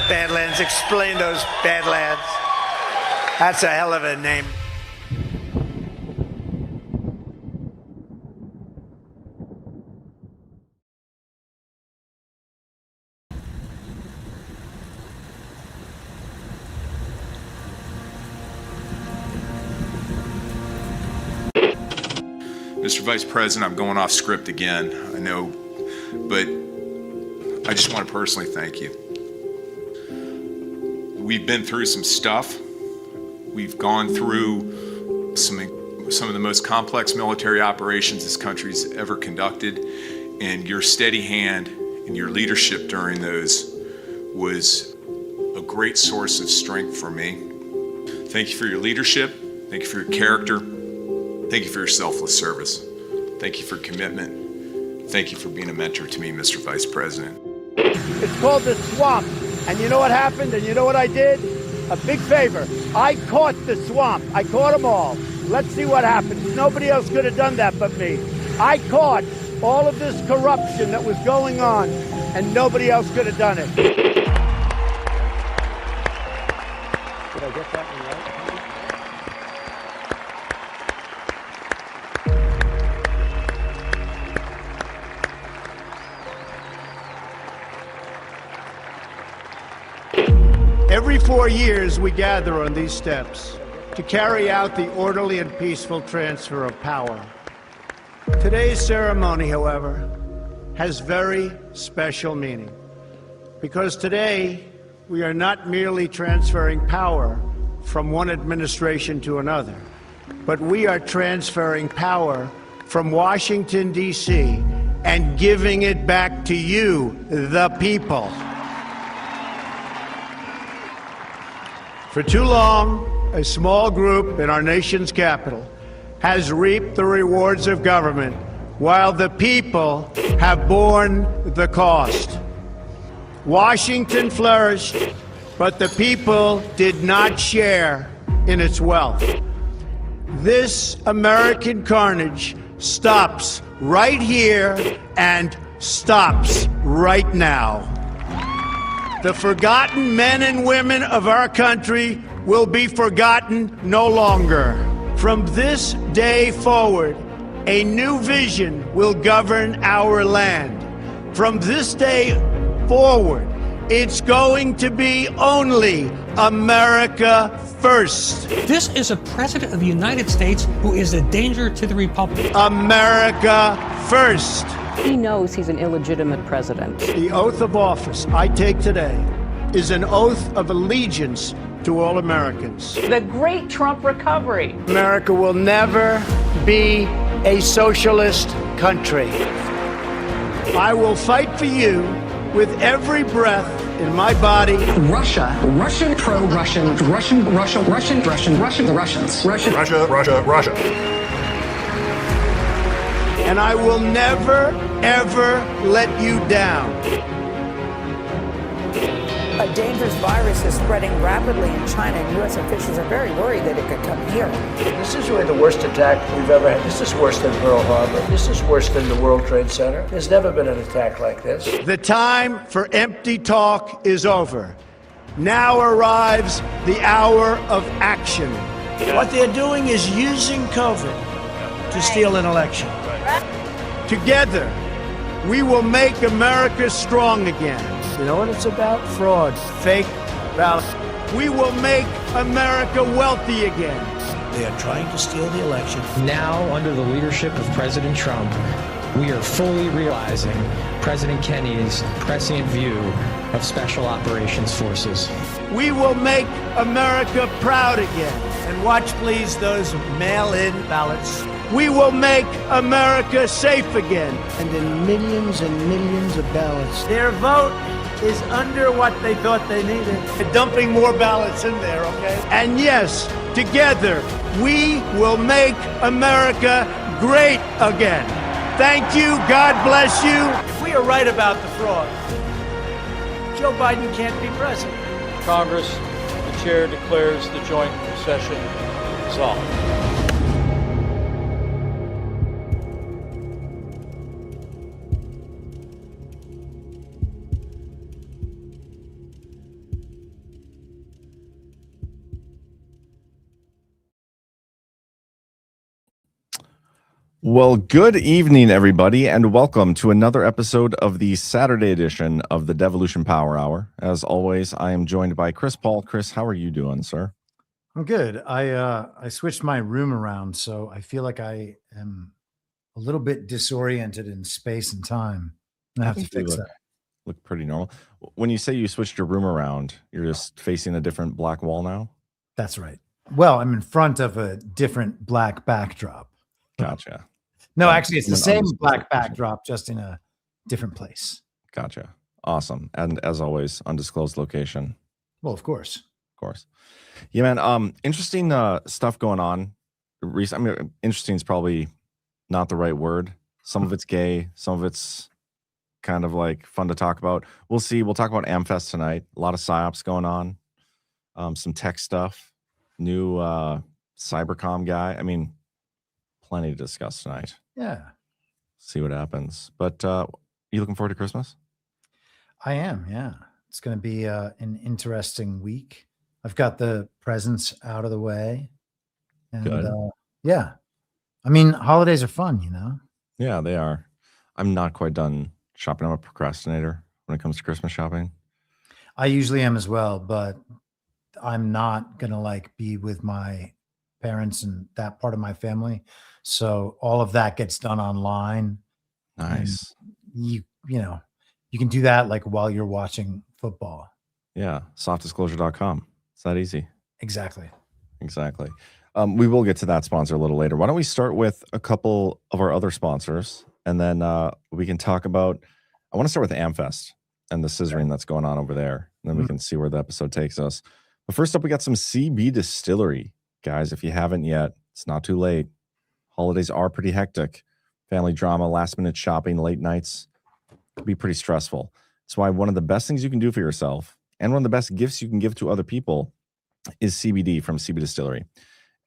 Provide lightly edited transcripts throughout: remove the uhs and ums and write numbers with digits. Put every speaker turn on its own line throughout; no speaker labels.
Badlands. Explain those Badlands. That's a hell of a name.
Mr. Vice President, I'm going off script again, I know, but I just want to personally thank you. We've been through some stuff. We've gone through some of the most complex military operations this country's ever conducted, and your steady hand and your leadership during those was a great source of strength for me. Thank you for your leadership. Thank you for your character. Thank you for your selfless service. Thank you for commitment. Thank you for being a mentor to me, Mr. Vice President.
It's called the swamp. And you know what happened? And you know what I did? A big favor. I caught the swamp. I caught them all. Let's see what happens. Nobody else could have done that but me. I caught all of this corruption that was going on, and nobody else could have done it. Did I get that one right? Every 4 years, we gather on these steps to carry out the orderly and peaceful transfer of power. Today's ceremony, however, has very special meaning, because today we are not merely transferring power from one administration to another, but we are transferring power from Washington, D.C., and giving it back to you, the people. For too long, a small group in our nation's capital has reaped the rewards of government, while the people have borne the cost. Washington flourished, but the people did not share in its wealth. This American carnage stops right here and stops right now. The forgotten men and women of our country will be forgotten no longer. From this day forward, a new vision will govern our land. From this day forward, it's going to be only America first.
This is a president of the United States who is a danger to the Republic.
America first.
He knows he's an illegitimate president.
The oath of office I take today is an oath of allegiance to all Americans.
The great Trump recovery.
America will never be a socialist country. I will fight for you with every breath in my body.
Russia, Russian, pro-Russian, Russian, Russia, Russian, Russian, Russian, the Russians. Russian.
Russia, Russia, Russia.
And I will never, ever let you down.
A dangerous virus is spreading rapidly in China, and U.S. officials are very worried that it could come here.
This is really the worst attack we've ever had. This is worse than Pearl Harbor. This is worse than the World Trade Center. There's never been an attack like this.
The time for empty talk is over. Now arrives the hour of action. What they're doing is using COVID to steal an election. Together, we will make America strong again. You know what it's about? Fraud, fake ballots. We will make America wealthy again. They are trying to steal the election.
Now, under the leadership of President Trump, we are fully realizing President Kennedy's prescient view of Special Operations Forces.
We will make America proud again. And watch, please, those mail-in ballots. We will make America safe again. And in millions and millions of ballots, their vote is under what they thought they needed. They're dumping more ballots in there, okay? And yes, together, we will make America great again. Thank you. God bless you. If we are right about the fraud, Joe Biden can't be president.
Congress, the chair declares the joint session dissolved.
Well, good evening, everybody, and welcome to another episode of the Saturday edition of the Devolution Power Hour. As always, I am joined by Chris Paul. Chris, how are you doing, sir?
I'm good. I switched my room around, so I feel like I am a little bit disoriented in space and time. I have to fix that.
Look pretty normal. When you say you switched your room around, you're just facing a different black wall now?
That's right. Well, I'm in front of a different black backdrop.
Gotcha.
No, actually, it's the same black backdrop, just in a different place.
Gotcha. Awesome. And as always, undisclosed location.
Well, of course.
Of course. Yeah, man. Interesting stuff going on. Interesting is probably not the right word. Some of it's gay. Some of it's kind of like fun to talk about. We'll see. We'll talk about AmFest tonight. A lot of Psyops going on. Some tech stuff. New cybercom guy. Plenty to discuss tonight.
Yeah.
See what happens. But you looking forward to Christmas?
I am, yeah. It's going to be an interesting week. I've got the presents out of the way. And
Good.
Yeah. Holidays are fun, you know?
Yeah, they are. I'm not quite done shopping. I'm a procrastinator when it comes to Christmas shopping.
I usually am as well, but I'm not going to be with my parents and that part of my family. So all of that gets done online.
Nice.
You can do that while you're watching football.
Yeah. Softdisclosure.com. It's that easy.
Exactly.
We will get to that sponsor a little later. Why don't we start with a couple of our other sponsors, and then we can talk about, I want to start with AmFest and the scissoring that's going on over there. And then we can see where the episode takes us. But first up, we got some CB Distillery. Guys, if you haven't yet, it's not too late. Holidays are pretty hectic. Family drama, last minute shopping, late nights can be pretty stressful. That's why one of the best things you can do for yourself and one of the best gifts you can give to other people is CBD from CB Distillery.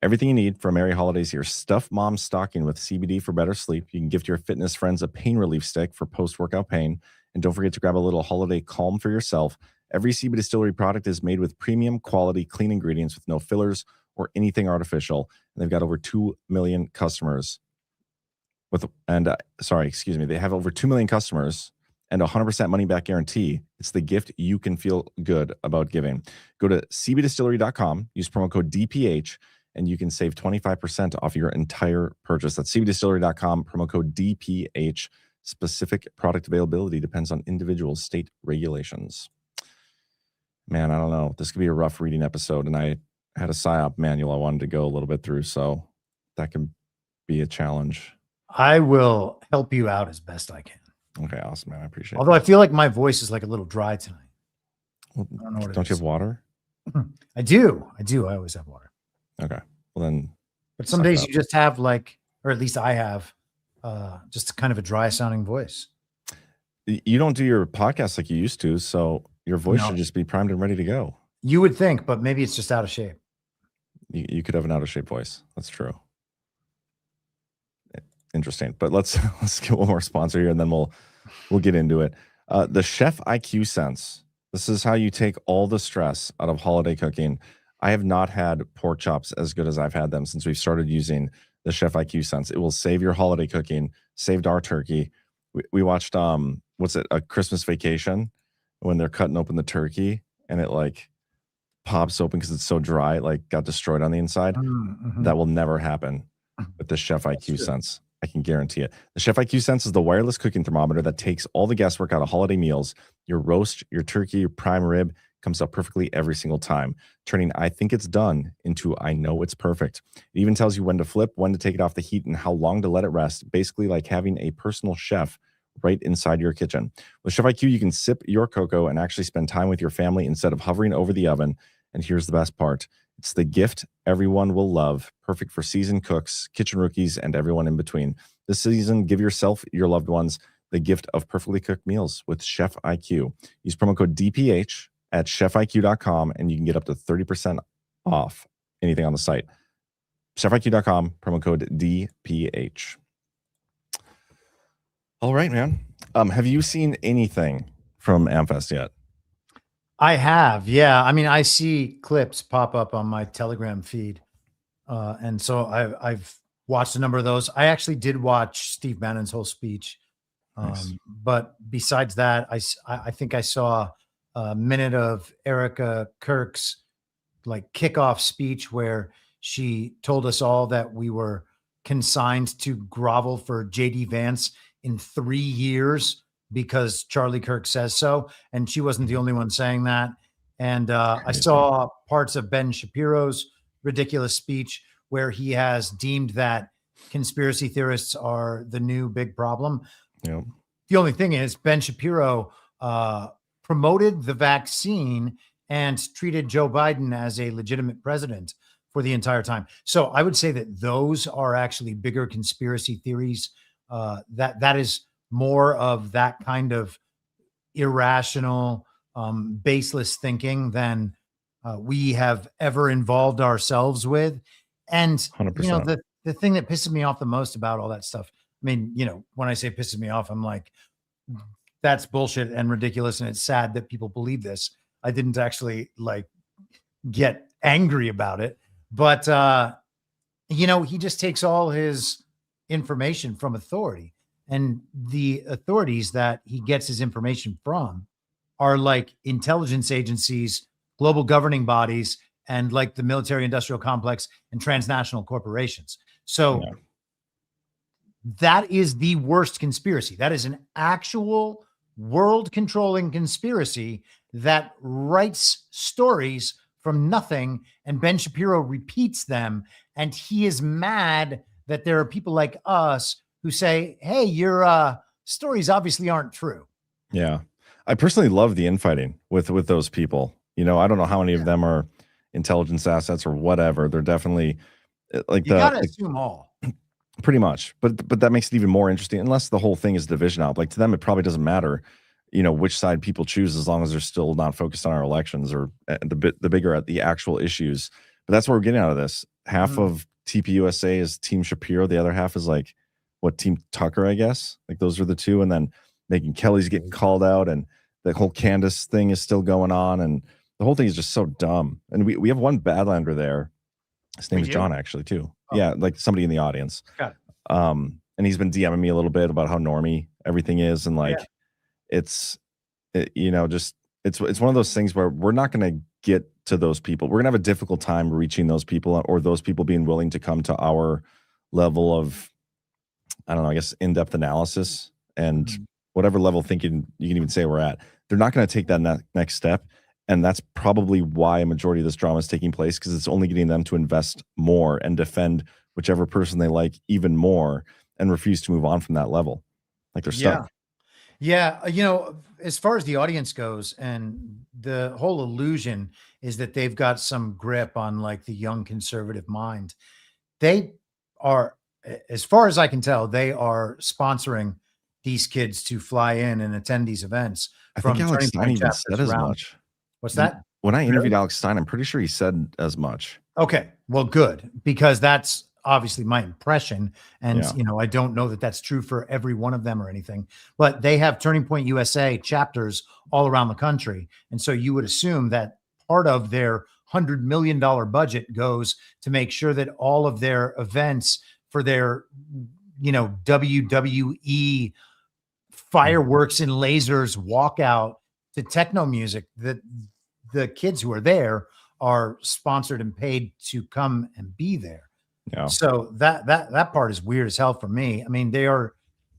Everything you need for a merry holidays here. Stuff mom's stocking with CBD for better sleep. You can gift your fitness friends a pain relief stick for post-workout pain. And don't forget to grab a little holiday calm for yourself. Every CB Distillery product is made with premium quality, clean ingredients with no fillers or anything artificial. And they've got over 2 million customers. They have over 2 million customers and 100% money back guarantee. It's the gift you can feel good about giving. Go to cbdistillery.com, use promo code DPH, and you can save 25% off your entire purchase. That's cbdistillery.com, promo code DPH. Specific product availability depends on individual state regulations. Man, I don't know. This could be a rough reading episode, and I had a PSYOP manual I wanted to go a little bit through, so that can be a challenge.
I will help you out as best I can.
Okay, awesome, man. I appreciate it.
Although I feel like my voice is a little dry tonight.
Well,
I don't know what
don't you have water?
I do. I always have water.
Okay. Well, then.
But some days you just have or at least I have, just kind of a dry sounding voice.
You don't do your podcast like you used to, so your voice should just be primed and ready to go.
You would think, but maybe it's just out of shape.
You could have an out of shape voice. That's true. Interesting. But let's get one more sponsor here, and then we'll get into it. The Chef IQ Sense. This is how you take all the stress out of holiday cooking. I have not had pork chops as good as I've had them since we've started using the Chef IQ Sense. It will save your holiday cooking. Saved our turkey. We watched A Christmas Vacation, when they're cutting open the turkey and it pops open because it's so dry, got destroyed on the inside.
Mm-hmm.
That will never happen with the Chef IQ Sense. I can guarantee it. The Chef IQ Sense is the wireless cooking thermometer that takes all the guesswork out of holiday meals. Your roast, your turkey, your prime rib comes out perfectly every single time, turning I think it's done into I know it's perfect. It even tells you when to flip, when to take it off the heat, and how long to let it rest, basically like having a personal chef right inside your kitchen. With Chef IQ, you can sip your cocoa and actually spend time with your family instead of hovering over the oven. And here's the best part. It's the gift everyone will love, perfect for seasoned cooks, kitchen rookies, and everyone in between. This season, give yourself, your loved ones, the gift of perfectly cooked meals with Chef IQ. Use promo code DPH at chefiq.com, and you can get up to 30% off anything on the site. chefiq.com, promo code DPH. All right, man. Have you seen anything from AmFest yet?
I have, yeah. I mean, I see clips pop up on my Telegram feed, and so I've watched a number of those. I actually did watch Steve Bannon's whole speech.
Nice.
But besides that, I think I saw a minute of Erica Kirk's like kickoff speech where she told us all that we were consigned to grovel for JD Vance in 3 years because Charlie Kirk says so. And she wasn't the only one saying that. And I saw parts of Ben Shapiro's ridiculous speech where he has deemed that conspiracy theorists are the new big problem.
Yep.
The only thing is Ben Shapiro promoted the vaccine and treated Joe Biden as a legitimate president for the entire time. So I would say that those are actually bigger conspiracy theories. That is more of that kind of irrational, baseless thinking than we have ever involved ourselves with. And
100%.
you know, the thing that pisses me off the most about all that stuff, I mean, you know, when I say pisses me off, I'm like, that's bullshit and ridiculous. And it's sad that people believe this. I didn't actually like get angry about it, but you know, he just takes all his information from authority, and the authorities that he gets his information from are like intelligence agencies, global governing bodies, and like the military industrial complex and transnational corporations. So that is the worst conspiracy. That is an actual world controlling conspiracy that writes stories from nothing, and Ben Shapiro repeats them. And he is mad that there are people like us who say, hey, your stories obviously aren't true.
Yeah. I personally love the infighting with those people. You know, I don't know how many of them are intelligence assets or whatever. They're definitely like
you gotta assume all.
Pretty much. But that makes it even more interesting, unless the whole thing is division op. Like to them, it probably doesn't matter, you know, which side people choose, as long as they're still not focused on our elections or the bigger at the actual issues. But that's what we're getting out of this. Half of TPUSA is Team Shapiro. The other half is like what, Team Tucker, I guess. Like those are the two. And then Megyn Kelly's getting called out, and the whole Candace thing is still going on. And the whole thing is just so dumb. And we have one Badlander there. His name is John, actually, too. Oh. Yeah, like somebody in the audience.
Got it.
And he's been DMing me a little bit about how normie everything is, and like you know, just it's one of those things where we're not going to get to those people. We're gonna have a difficult time reaching those people, or those people being willing to come to our level of, I don't know, I guess in-depth analysis and whatever level thinking you can even say we're at. They're not going to take that next step. And that's probably why a majority of this drama is taking place, because it's only getting them to invest more and defend whichever person they like even more, and refuse to move on from that level. Like they're stuck.
Yeah. You know, as far as the audience goes, and the whole illusion is that they've got some grip on like the young conservative mind. They are, as far as I can tell, they are sponsoring these kids to fly in and attend these events.
I think Alex Stein even said as much.
What's that?
When I interviewed Alex Stein, I'm pretty sure he said as much.
Okay, well, good, because that's obviously my impression. And, you know, I don't know that that's true for every one of them or anything, but they have Turning Point USA chapters all around the country. And so you would assume that part of their $100 million budget goes to make sure that all of their events for their, you know, WWE fireworks and lasers walkout to techno music, that the kids who are there are sponsored and paid to come and be there.
Yeah.
So that part is weird as hell for me. I mean, they are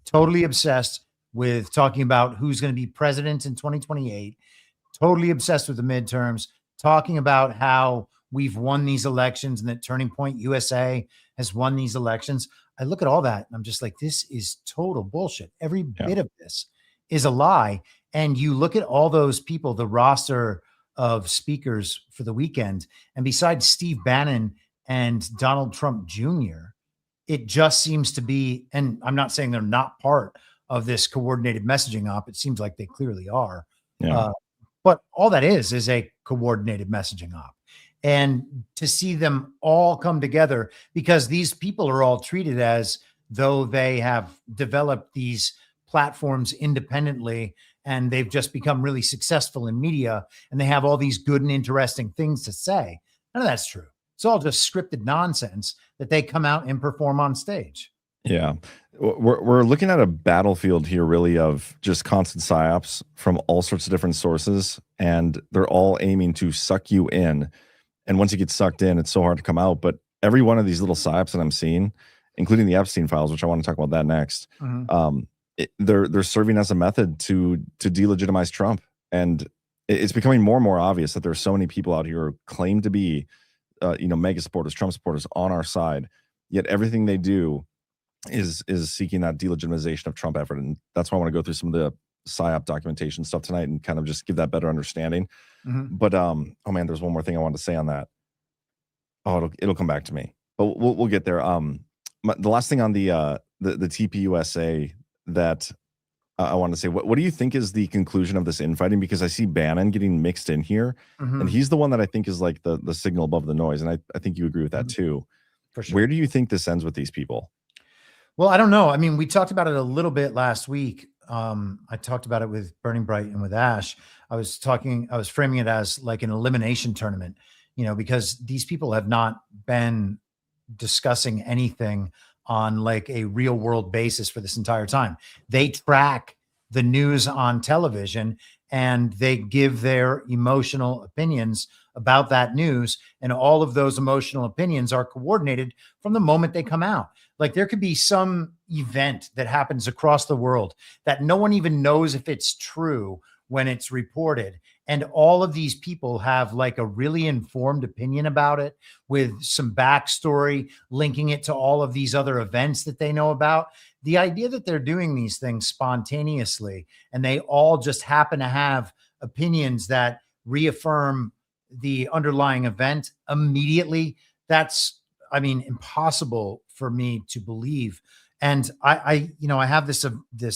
totally obsessed with talking about who's going to be president in 2028, totally obsessed with the midterms, talking about how we've won these elections and that Turning Point USA has won these elections. I look at all that and I'm just like, this is total bullshit. Every bit of this is a lie. And you look at all those people, the roster of speakers for the weekend, and besides Steve Bannon and Donald Trump Jr., it just seems to be, and I'm not saying they're not part of this coordinated messaging op. It seems like they clearly are.
Yeah.
But all that is a coordinated messaging op. And to see them all come together, because these people are all treated as though they have developed these platforms independently and they've just become really successful in media and they have all these good and interesting things to say. None of that's true. It's all just scripted nonsense that they come out and perform on stage.
Yeah. We're looking at a battlefield here, really, of just constant psyops from all sorts of different sources, and they're all aiming to suck you in. And once you get sucked in, it's so hard to come out. But every one of these little psyops that I'm seeing, including the Epstein files, which I want to talk about that next, they're serving as a method to delegitimize Trump. And it's becoming more and more obvious that there's so many people out here who claim to be, mega supporters, Trump supporters on our side, yet everything they do is seeking that delegitimization of Trump effort. And that's why I want to go through some of the PSYOP documentation stuff tonight and kind of just give that better understanding. But oh man, there's one more thing I wanted to say on that. Oh, it'll come back to me, but we'll get there. The last thing on the TPUSA that I want to say, what do you think is the conclusion of this infighting? Because I see Bannon getting mixed in here, and he's the one that I think is like the signal above the noise. And I think you agree with that too.
For sure.
Where do you think this ends with these people?
Well, I don't know. I mean, we talked about it a little bit last week. I talked about it with Burning Bright and with Ash. I was framing it as like an elimination tournament, because these people have not been discussing anything on like a real world basis for this entire time. They track the news on television and they give their emotional opinions about that news. And all of those emotional opinions are coordinated from the moment they come out. Like there could be some event that happens across the world that no one even knows if it's true when it's reported. And all of these people have like a really informed opinion about it with some backstory, linking it to all of these other events that they know about. The idea that they're doing these things spontaneously and they all just happen to have opinions that reaffirm the underlying event immediately, that's, impossible for me to believe. And I have this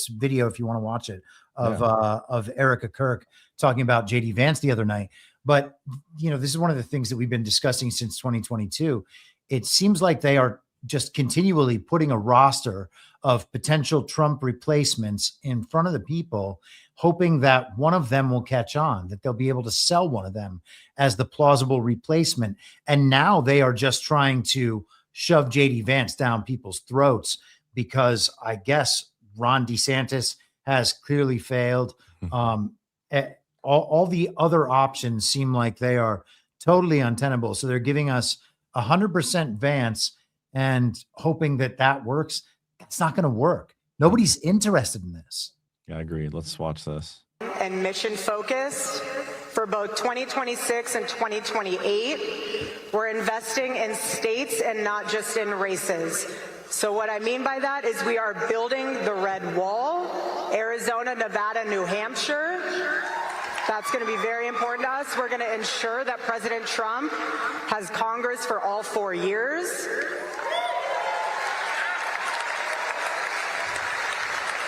video, if you want to watch it, of Erica Kirk talking about JD Vance the other night. But, this is one of the things that we've been discussing since 2022. It seems like they are just continually putting a roster of potential Trump replacements in front of the people, hoping that one of them will catch on, that they'll be able to sell one of them as the plausible replacement. And now they are just trying to shove JD Vance down people's throats because I guess Ron DeSantis has clearly failed. All the other options seem like they are totally untenable. So they're giving us 100% Vance and hoping that works. That's not going to work. Nobody's interested in this.
Yeah, I agree. Let's watch this.
And mission focused for both 2026 and 2028. We're investing in states and not just in races. So what I mean by that is we are building the red wall, Arizona, Nevada, New Hampshire. That's going to be very important to us. We're going to ensure that President Trump has Congress for all 4 years.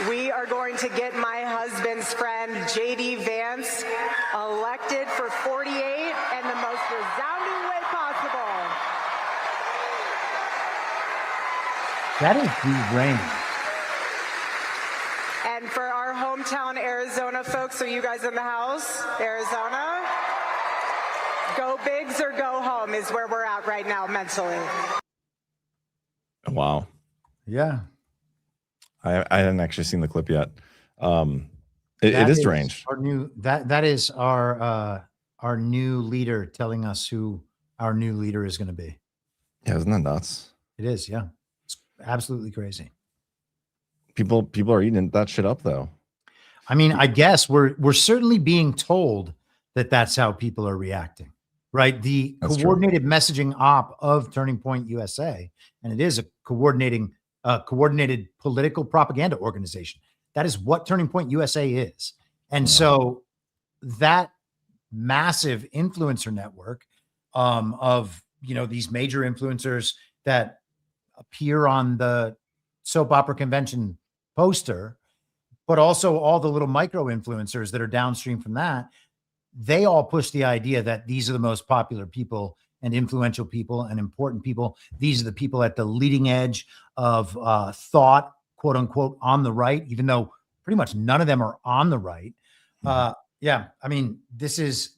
We are going to get my husband's friend, JD Vance, elected for 48 in the most resounding way possible.
That is deranged.
And for our hometown Arizona folks, so you guys in the house, Arizona, go bigs or go home is where we're at right now mentally.
Wow.
Yeah.
I hadn't actually seen the clip yet. It is deranged.
That is our new leader telling us who our new leader is going to be.
Yeah, isn't that nuts?
It is. Yeah, it's absolutely crazy.
People are eating that shit up, though.
I mean, I guess we're certainly being told that that's how people are reacting, right? The coordinated messaging op of Turning Point USA, and it is a coordinated political propaganda organization. That is what Turning Point USA is. And so that massive influencer network of, these major influencers that appear on the soap opera convention poster, but also all the little micro influencers that are downstream from that, they all push the idea that these are the most popular people and influential people and important people. These are the people at the leading edge of thought, quote unquote, on the right, even though pretty much none of them are on the right. Yeah, I mean, this is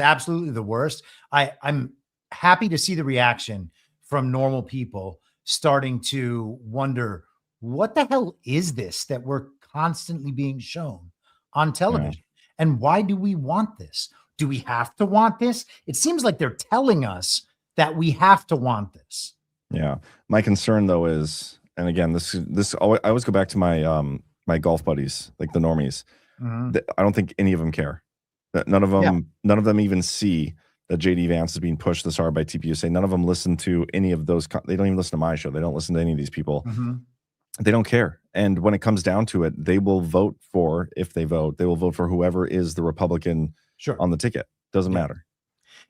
absolutely the worst. I'm happy to see the reaction from normal people starting to wonder, what the hell is this that we're constantly being shown on television? And why do we want this? Do we have to want this? It seems like they're telling us that we have to want this.
Yeah. My concern though is, and again, this I always go back to my my golf buddies, like the normies. I don't think any of them care. That none of them even see that JD Vance is being pushed this hard by TPUSA. None of them listen to any of those. They don't even listen to my show. They don't listen to any of these people. They don't care. And when it comes down to it, they will vote for, if they vote, they will vote for whoever is the Republican on the ticket. Doesn't matter.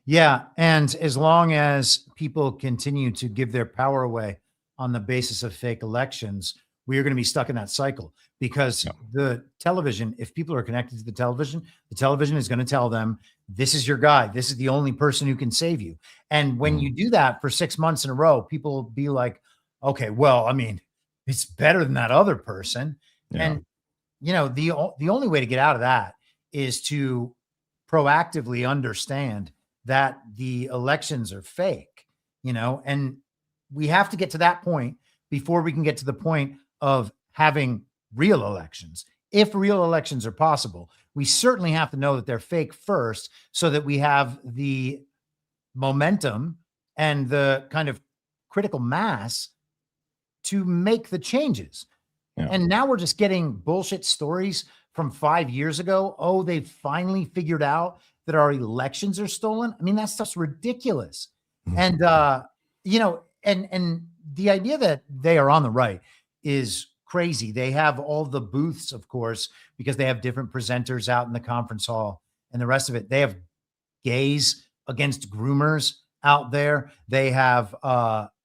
Yeah. And as long as people continue to give their power away on the basis of fake elections, we are going to be stuck in that cycle, because the television, if people are connected to the television is going to tell them, this is your guy. This is the only person who can save you. And when you do that for 6 months in a row, people will be like, okay, well, I mean, it's better than that other person. And, you know, the only way to get out of that is to proactively understand that the elections are fake, you know, and we have to get to that point before we can get to the point of having real elections. If real elections are possible, we certainly have to know that they're fake first, so that we have the momentum and the kind of critical mass to make the changes. And now we're just getting bullshit stories from 5 years ago. Oh, they finally figured out that our elections are stolen. I mean, that stuff's ridiculous. And, you know, and the idea that they are on the right is crazy. They have all the booths, of course, because they have different presenters out in the conference hall and the rest of it. They have gays against groomers out there. They have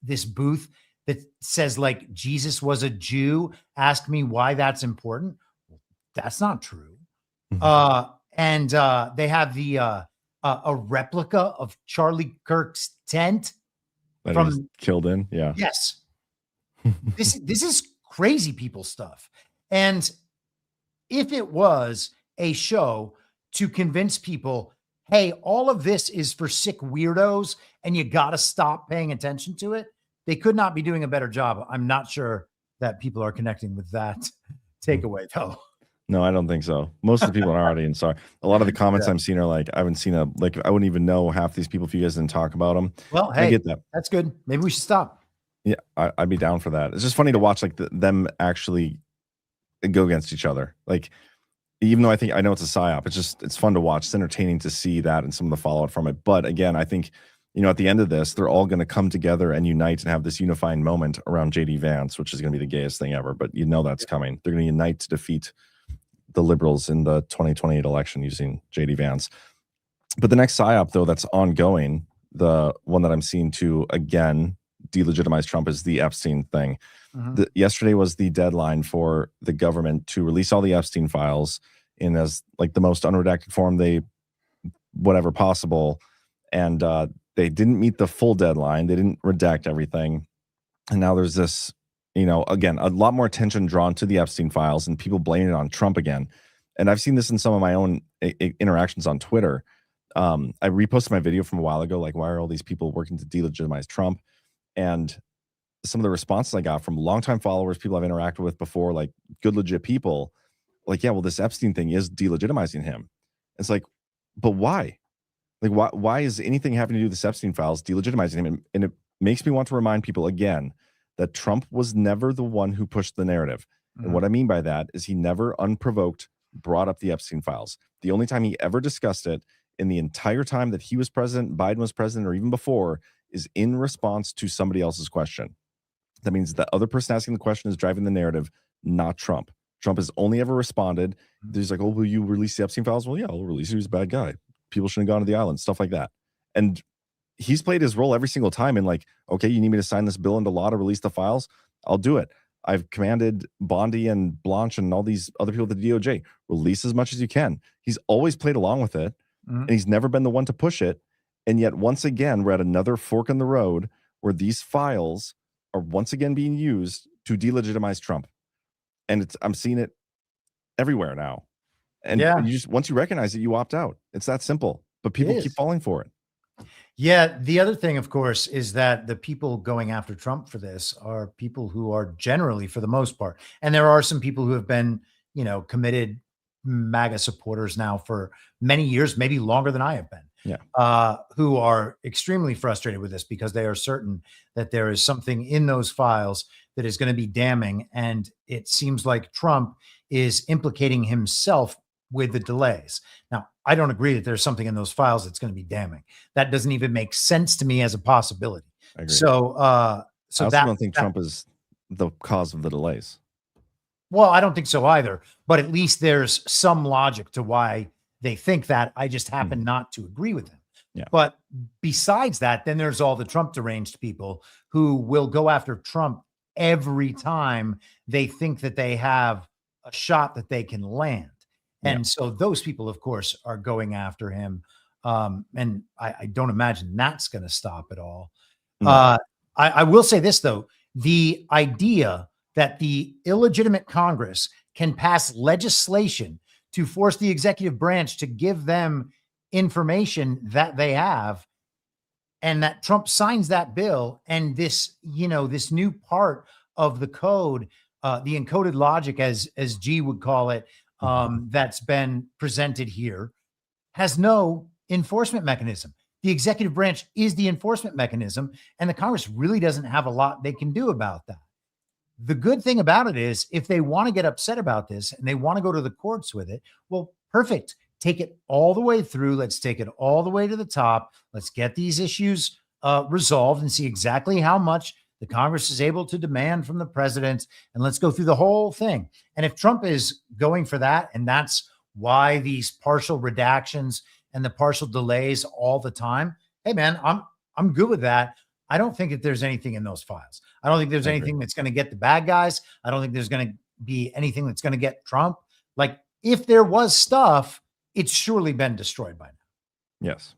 this booth that says, like, Jesus was a Jew. Ask me why that's important. That's not true. And they have the a replica of Charlie Kirk's tent
that from killed in. Yeah.
Yes. This is crazy people stuff. And if it was a show to convince people, hey, all of this is for sick weirdos and you got to stop paying attention to it, they could not be doing a better job. I'm not sure that people are connecting with that takeaway, though.
No, I don't think so. Most of the people in our audience are. A lot of the comments I'm seeing are like, I haven't seen I wouldn't even know half these people if you guys didn't talk about them.
Well, hey,
I get that.
That's good. Maybe we should stop.
Yeah, I'd be down for that. It's just funny to watch, like, them actually go against each other. Like, even though I know it's a psyop, it's fun to watch. It's entertaining to see that and some of the fallout from it. But again, I think, you know, at the end of this, they're all going to come together and unite and have this unifying moment around JD Vance, which is going to be the gayest thing ever. But you know that's coming. They're going to unite to defeat the liberals in the 2028 election using JD Vance. But the next psyop, though, that's ongoing, the one that I'm seeing to, again, delegitimize Trump, is the Epstein thing. Yesterday was the deadline for the government to release all the Epstein files in as, like, the most unredacted form whatever possible. And they didn't meet the full deadline. They didn't redact everything. And now there's this, you know, again, a lot more attention drawn to the Epstein files and people blaming it on Trump again. And I've seen this in some of my own interactions on Twitter. I reposted my video from a while ago, like, why are all these people working to delegitimize Trump? And some of the responses I got from longtime followers, people I've interacted with before, like good, legit people, like, yeah, well, this Epstein thing is delegitimizing him. It's like, but why? Like, why is anything having to do with the Epstein files delegitimizing him? And it makes me want to remind people again that Trump was never the one who pushed the narrative. And what I mean by that is he never unprovoked brought up the Epstein files. The only time he ever discussed it in the entire time that he was president, Biden was president, or even before, is in response to somebody else's question. That means the other person asking the question is driving the narrative, not Trump. Trump has only ever responded. He's like, oh, will you release the Epstein files? Well, yeah, I'll release it. He was a bad guy. People shouldn't have gone to the island, stuff like that. And he's played his role every single time in, like, okay, you need me to sign this bill into law to release the files? I'll do it. I've commanded Bondi and Blanche and all these other people at the DOJ, release as much as you can. He's always played along with it, and he's never been the one to push it. And yet, once again, we're at another fork in the road where these files are once again being used to delegitimize Trump. And I'm seeing it everywhere now. And you just, once you recognize it, you opt out. It's that simple. But people keep falling for it.
Yeah, the other thing, of course, is that the people going after Trump for this are people who are generally, for the most part, and there are some people who have been, committed MAGA supporters now for many years, maybe longer than I have been.
Yeah.
Who are extremely frustrated with this because they are certain that there is something in those files that is going to be damning. And it seems like Trump is implicating himself with the delays. Now, I don't agree that there's something in those files that's going to be damning. That doesn't even make sense to me as a possibility.
I agree.
So
I also don't think Trump is the cause of the delays.
Well, I don't think so either, but at least there's some logic to why they think that. I just happen not to agree with them.
Yeah.
But besides that, then there's all the Trump deranged people who will go after Trump every time they think that they have a shot that they can land. And so those people, of course, are going after him. And I don't imagine that's going to stop at all.
No.
I will say this, though. The idea that the illegitimate Congress can pass legislation to force the executive branch to give them information that they have, and that Trump signs that bill, and this, this new part of the code, the encoded logic, as G would call it, that's been presented here, has no enforcement mechanism. The executive branch is the enforcement mechanism, and the Congress really doesn't have a lot they can do about that. The good thing about it is, if they want to get upset about this and they want to go to the courts with it, well, perfect. Take it all the way through. Let's take it all the way to the top. Let's get these issues resolved and see exactly how much the Congress is able to demand from the president. And let's go through the whole thing. And if Trump is going for that, and that's why these partial redactions and the partial delays all the time, hey man, I'm good with that. I don't think that there's anything in those files. I don't think there's anything that's going to get the bad guys. I don't think there's going to be anything that's going to get Trump. Like, if there was stuff, it's surely been destroyed by now.
Yes.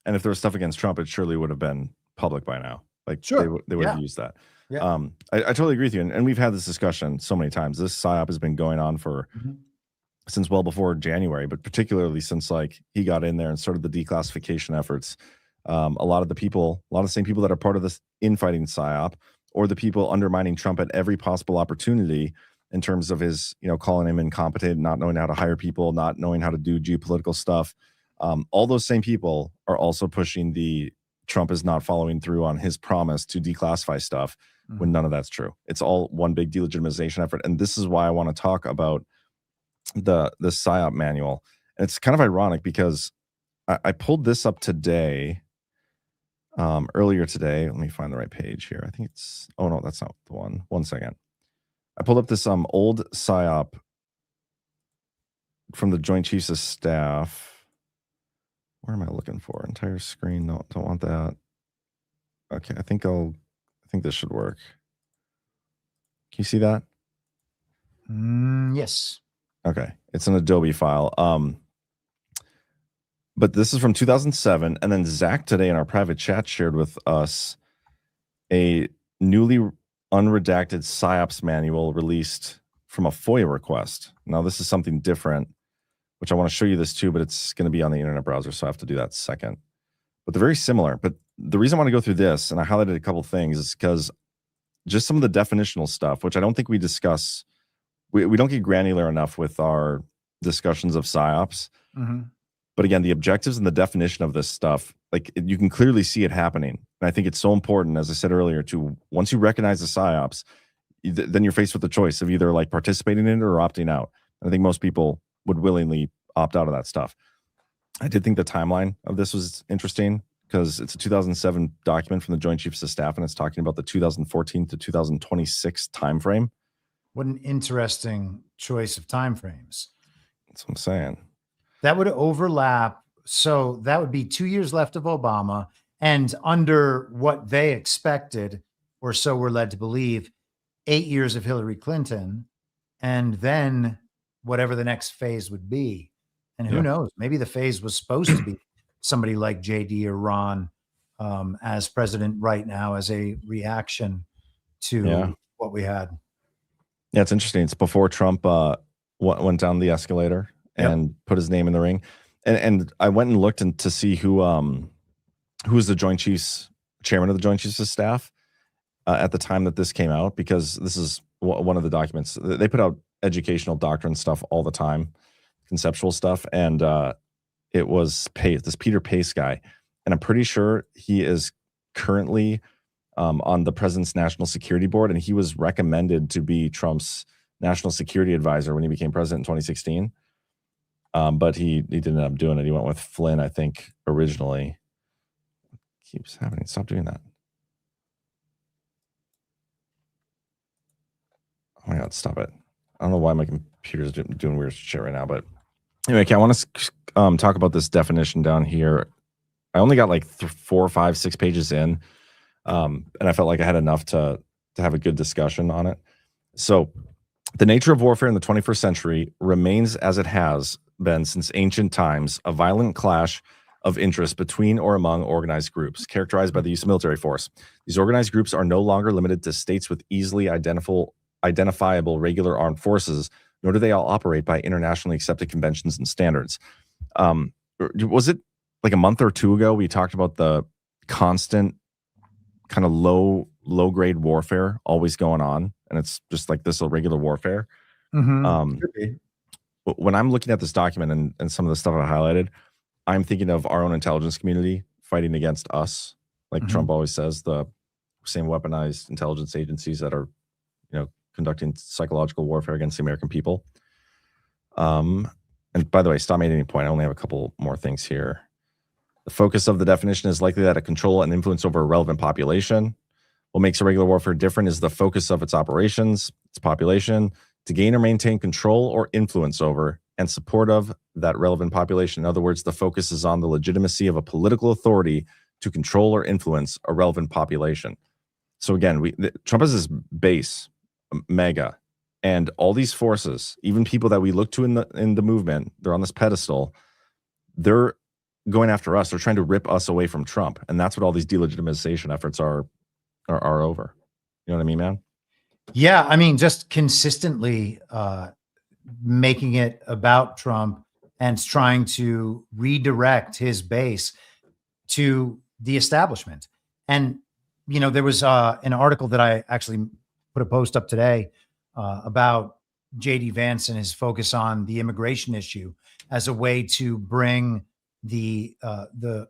And if there was stuff against Trump, it surely would have been public by now. Like,
sure,
they would have used that.
Yeah.
I totally agree with you. And we've had this discussion so many times. This PSYOP has been going on for since well before January, but particularly since he got in there and started the declassification efforts. A lot of the same people that are part of this infighting PSYOP, or the people undermining Trump at every possible opportunity in terms of his, calling him incompetent, not knowing how to hire people, not knowing how to do geopolitical stuff. All those same people are also pushing Trump is not following through on his promise to declassify stuff when none of that's true. It's all one big delegitimization effort. And this is why I want to talk about the PSYOP manual. And it's kind of ironic because I pulled this up today. Earlier today, let me find the right page here. I think it's, oh no, that's not the one. One second. I pulled up this old PSYOP from the Joint Chiefs of Staff. Where am I looking for? Entire screen. No, don't want that. Okay, I think this should work. Can you see that?
Yes.
Okay, it's an Adobe file. But this is from 2007, and then Zach today in our private chat shared with us a newly unredacted PSYOPs manual released from a FOIA request. Now, this is something different, which I want to show you this too, but it's going to be on the internet browser, so I have to do that second. But they're very similar. But the reason I want to go through this, and I highlighted a couple things, is because just some of the definitional stuff, which I don't think we discuss, we don't get granular enough with our discussions of PSYOPs. But again, the objectives and the definition of this stuff, you can clearly see it happening. And I think it's so important, as I said earlier, to once you recognize the PSYOPs, then you're faced with the choice of either participating in it or opting out. And I think most people would willingly opt out of that stuff. I did think the timeline of this was interesting because it's a 2007 document from the Joint Chiefs of Staff, and it's talking about the 2014 to 2026 timeframe.
What an interesting choice of timeframes.
That's what I'm saying.
That would overlap. So that would be 2 years left of Obama, and under what they expected, or so we're led to believe, 8 years of Hillary Clinton, and then whatever the next phase would be. And who knows? Maybe the phase was supposed to be somebody like JD or Ron as president right now, as a reaction to what we had.
Yeah, it's interesting. It's before Trump went down the escalator and put his name in the ring. And I went and looked to see who who was the chairman of the Joint Chiefs of Staff at the time that this came out, because this is one of the documents. They put out educational doctrine stuff all the time, conceptual stuff, and it was this Peter Pace guy, and I'm pretty sure he is currently on the president's national security board, and he was recommended to be Trump's national security advisor when he became president in 2016. But he didn't end up doing it. He went with Flynn, I think, originally. Keeps happening. Stop doing that. Oh my God, stop it. I don't know why my computer's doing weird shit right now, but anyway, okay, I want to talk about this definition down here. I only got like 4, 5, 6 pages in, and I felt like I had enough to have a good discussion on it. So the nature of warfare in the 21st century remains as it has been since ancient times, a violent clash of interest between or among organized groups, characterized by the use of military force. These organized groups are no longer limited to states with easily identifiable regular armed forces, nor do they all operate by internationally accepted conventions and standards. Was it like a month or two ago we talked about the constant kind of low grade warfare always going on, and it's just like this irregular warfare? When I'm looking at this document and some of the stuff I highlighted, I'm thinking of our own intelligence community fighting against us, like Trump always says, the same weaponized intelligence agencies that are, conducting psychological warfare against the American people. And by the way, stop me at any point. I only have a couple more things here. The focus of the definition is likely that a control and influence over a relevant population. What makes irregular warfare different is the focus of its operations, its population, to gain or maintain control or influence over and support of that relevant population. In other words, the focus is on the legitimacy of a political authority to control or influence a relevant population. So again, Trump has this base, mega, and all these forces, even people that we look to in the movement, they're on this pedestal. They're going after us. They're trying to rip us away from Trump, and that's what all these delegitimization efforts are over. You know what I mean, man?
Yeah, I mean, just consistently making it about Trump and trying to redirect his base to the establishment. And, there was an article that I actually put a post up today about J.D. Vance and his focus on the immigration issue as a way to bring the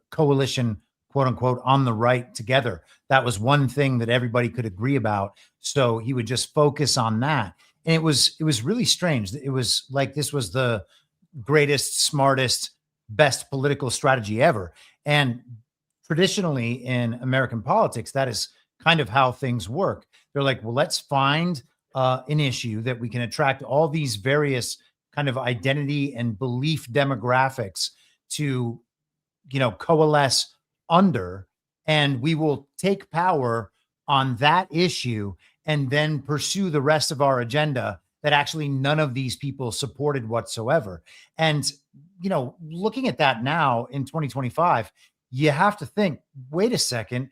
coalition, quote unquote, on the right together. That was one thing that everybody could agree about. So he would just focus on that. And it was really strange. It was like this was the greatest, smartest, best political strategy ever. And traditionally in American politics, that is kind of how things work. They're like, well, let's find an issue that we can attract all these various kind of identity and belief demographics to, coalesce under, and we will take power on that issue and then pursue the rest of our agenda that actually none of these people supported whatsoever. And, looking at that now in 2025, you have to think, wait a second,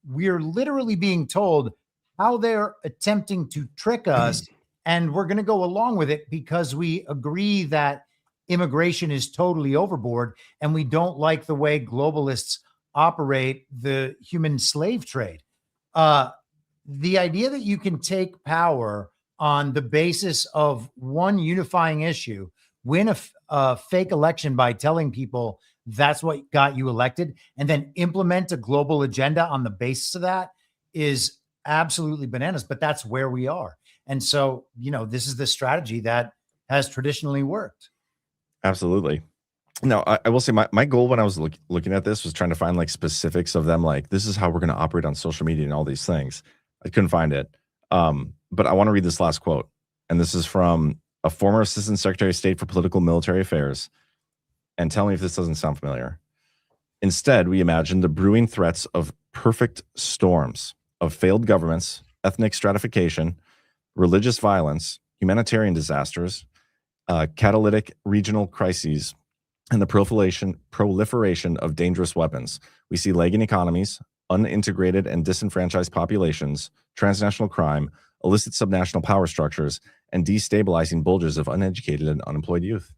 we're literally being told how they're attempting to trick us, and we're going to go along with it because we agree that immigration is totally overboard and we don't like the way globalists operate the human slave trade. The idea that you can take power on the basis of one unifying issue, win a fake election by telling people that's what got you elected, and then implement a global agenda on the basis of that is absolutely bananas, but that's where we are. And so, this is the strategy that has traditionally worked.
Absolutely. Now, I will say my goal when I was looking at this was trying to find like specifics of them, like this is how we're going to operate on social media and all these things. I couldn't find it. But I want to read this last quote. And this is from a former Assistant Secretary of State for Political Military Affairs. And tell me if this doesn't sound familiar. Instead, we imagine the brewing threats of perfect storms of failed governments, ethnic stratification, religious violence, humanitarian disasters, catalytic regional crises, and the proliferation of dangerous weapons. We see lagging economies, unintegrated and disenfranchised populations, transnational crime, illicit subnational power structures, and destabilizing bulges of uneducated and unemployed youth.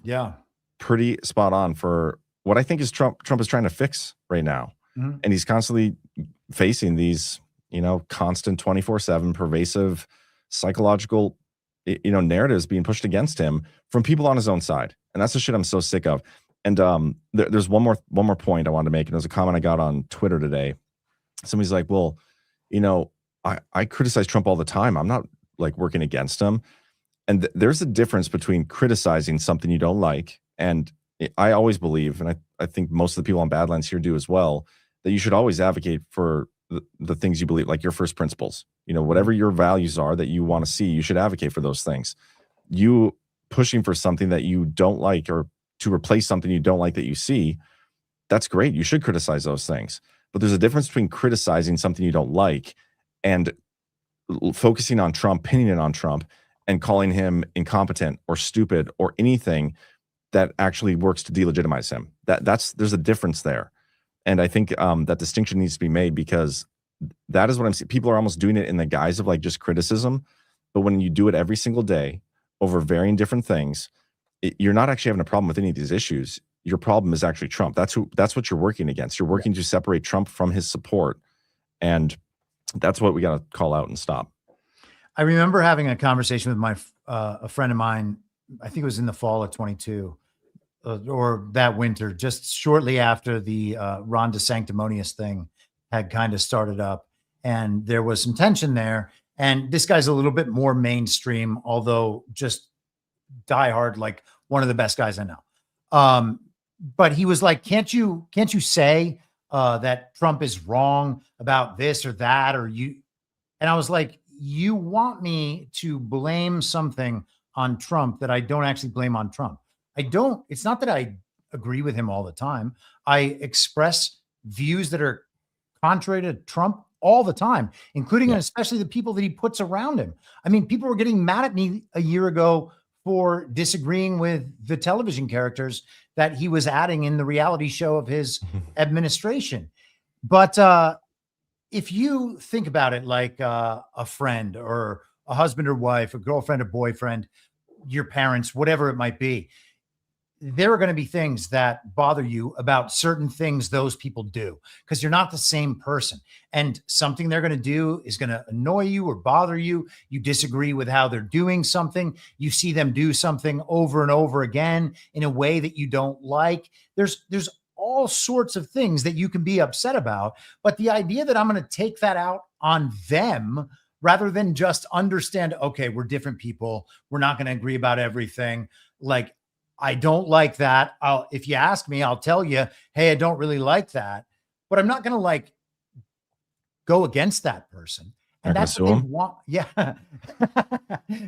Yeah.
Pretty spot on for what I think is Trump is trying to fix right now.
Mhm.
And he's constantly facing these, constant 24/7 pervasive psychological, narratives being pushed against him from people on his own side. And that's the shit I'm so sick of. And there's one more point I wanted to make. And it was a comment I got on Twitter today. Somebody's like, well, I criticize Trump all the time. I'm not like working against him. And there's a difference between criticizing something you don't like. And I always believe, and I think most of the people on Badlands here do as well, that you should always advocate for the things you believe, like your first principles. Whatever your values are that you want to see, you should advocate for those things. You pushing for something that you don't like or to replace something you don't like that you see, that's great. You should criticize those things. But there's a difference between criticizing something you don't like and focusing on Trump, pinning it on Trump, and calling him incompetent or stupid or anything that actually works to delegitimize him. There's a difference there. And I think that distinction needs to be made, because that is what I'm seeing. People are almost doing it in the guise of like just criticism. But when you do it every single day over varying different things, you're not actually having a problem with any of these issues. Your problem is actually Trump. That's what you're working against. You're working to separate Trump from his support. And that's what we got to call out and stop.
I remember having a conversation with a friend of mine. I think it was in the fall of 22 or that winter, just shortly after the Ron DeSanctimonious thing had kind of started up. And there was some tension there. And this guy's a little bit more mainstream, although just diehard, like one of the best guys I know. But he was like, can't you say that Trump is wrong about this or that, or you? And I was like, you want me to blame something on Trump that I don't actually blame on Trump. It's not that I agree with him all the time. I express views that are contrary to Trump all the time, including and especially the people that he puts around him. I mean, people were getting mad at me a year ago for disagreeing with the television characters that he was adding in the reality show of his administration. But if you think about it like a friend or a husband or wife, a girlfriend or boyfriend, your parents, whatever it might be, there are going to be things that bother you about certain things those people do, because you're not the same person. And something they're going to do is going to annoy you or bother you. You disagree with how they're doing something. You see them do something over and over again in a way that you don't like. There's all sorts of things that you can be upset about. But the idea that I'm going to take that out on them rather than just understand, okay, we're different people, we're not going to agree about everything. Like, I don't like that. If you ask me, I'll tell you, hey, I don't really like that, but I'm not going to like go against that person. And that's what they want. Yeah.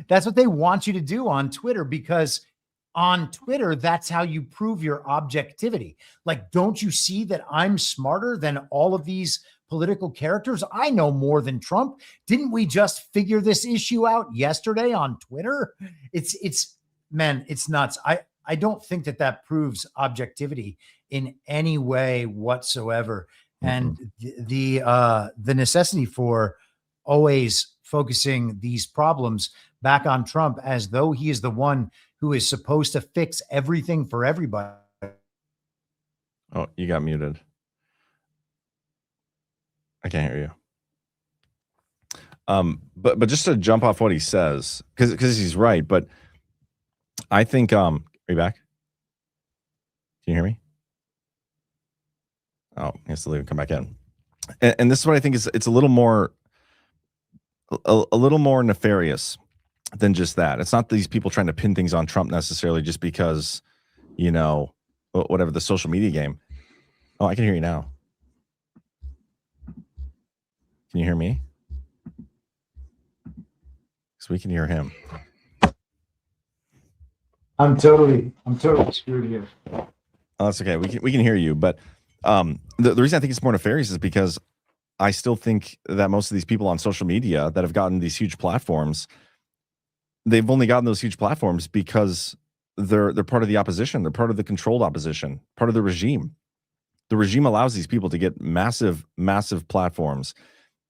That's what they want you to do on Twitter, because on Twitter, that's how you prove your objectivity. Like, don't you see that I'm smarter than all of these political characters? I know more than Trump. Didn't we just figure this issue out yesterday on Twitter? It's nuts. I don't think that proves objectivity in any way whatsoever. And the necessity for always focusing these problems back on Trump as though he is the one who is supposed to fix everything for everybody.
Oh, you got muted. I can't hear you. But just to jump off what he says, because he's right, but I think are you back? Can you hear me? Oh, he has to leave and come back in. And this is what I think is, it's a little more nefarious than just that. It's not these people trying to pin things on Trump necessarily just because, whatever the social media game. Oh, I can hear you now. Can you hear me? Because we can hear him.
I'm totally screwed here.
Oh, that's okay. We can hear you, but the reason I think it's more nefarious is because I still think that most of these people on social media that have gotten these huge platforms, they've only gotten those huge platforms because they're part of the opposition. They're part of the controlled opposition, part of the regime. The regime allows these people to get massive platforms,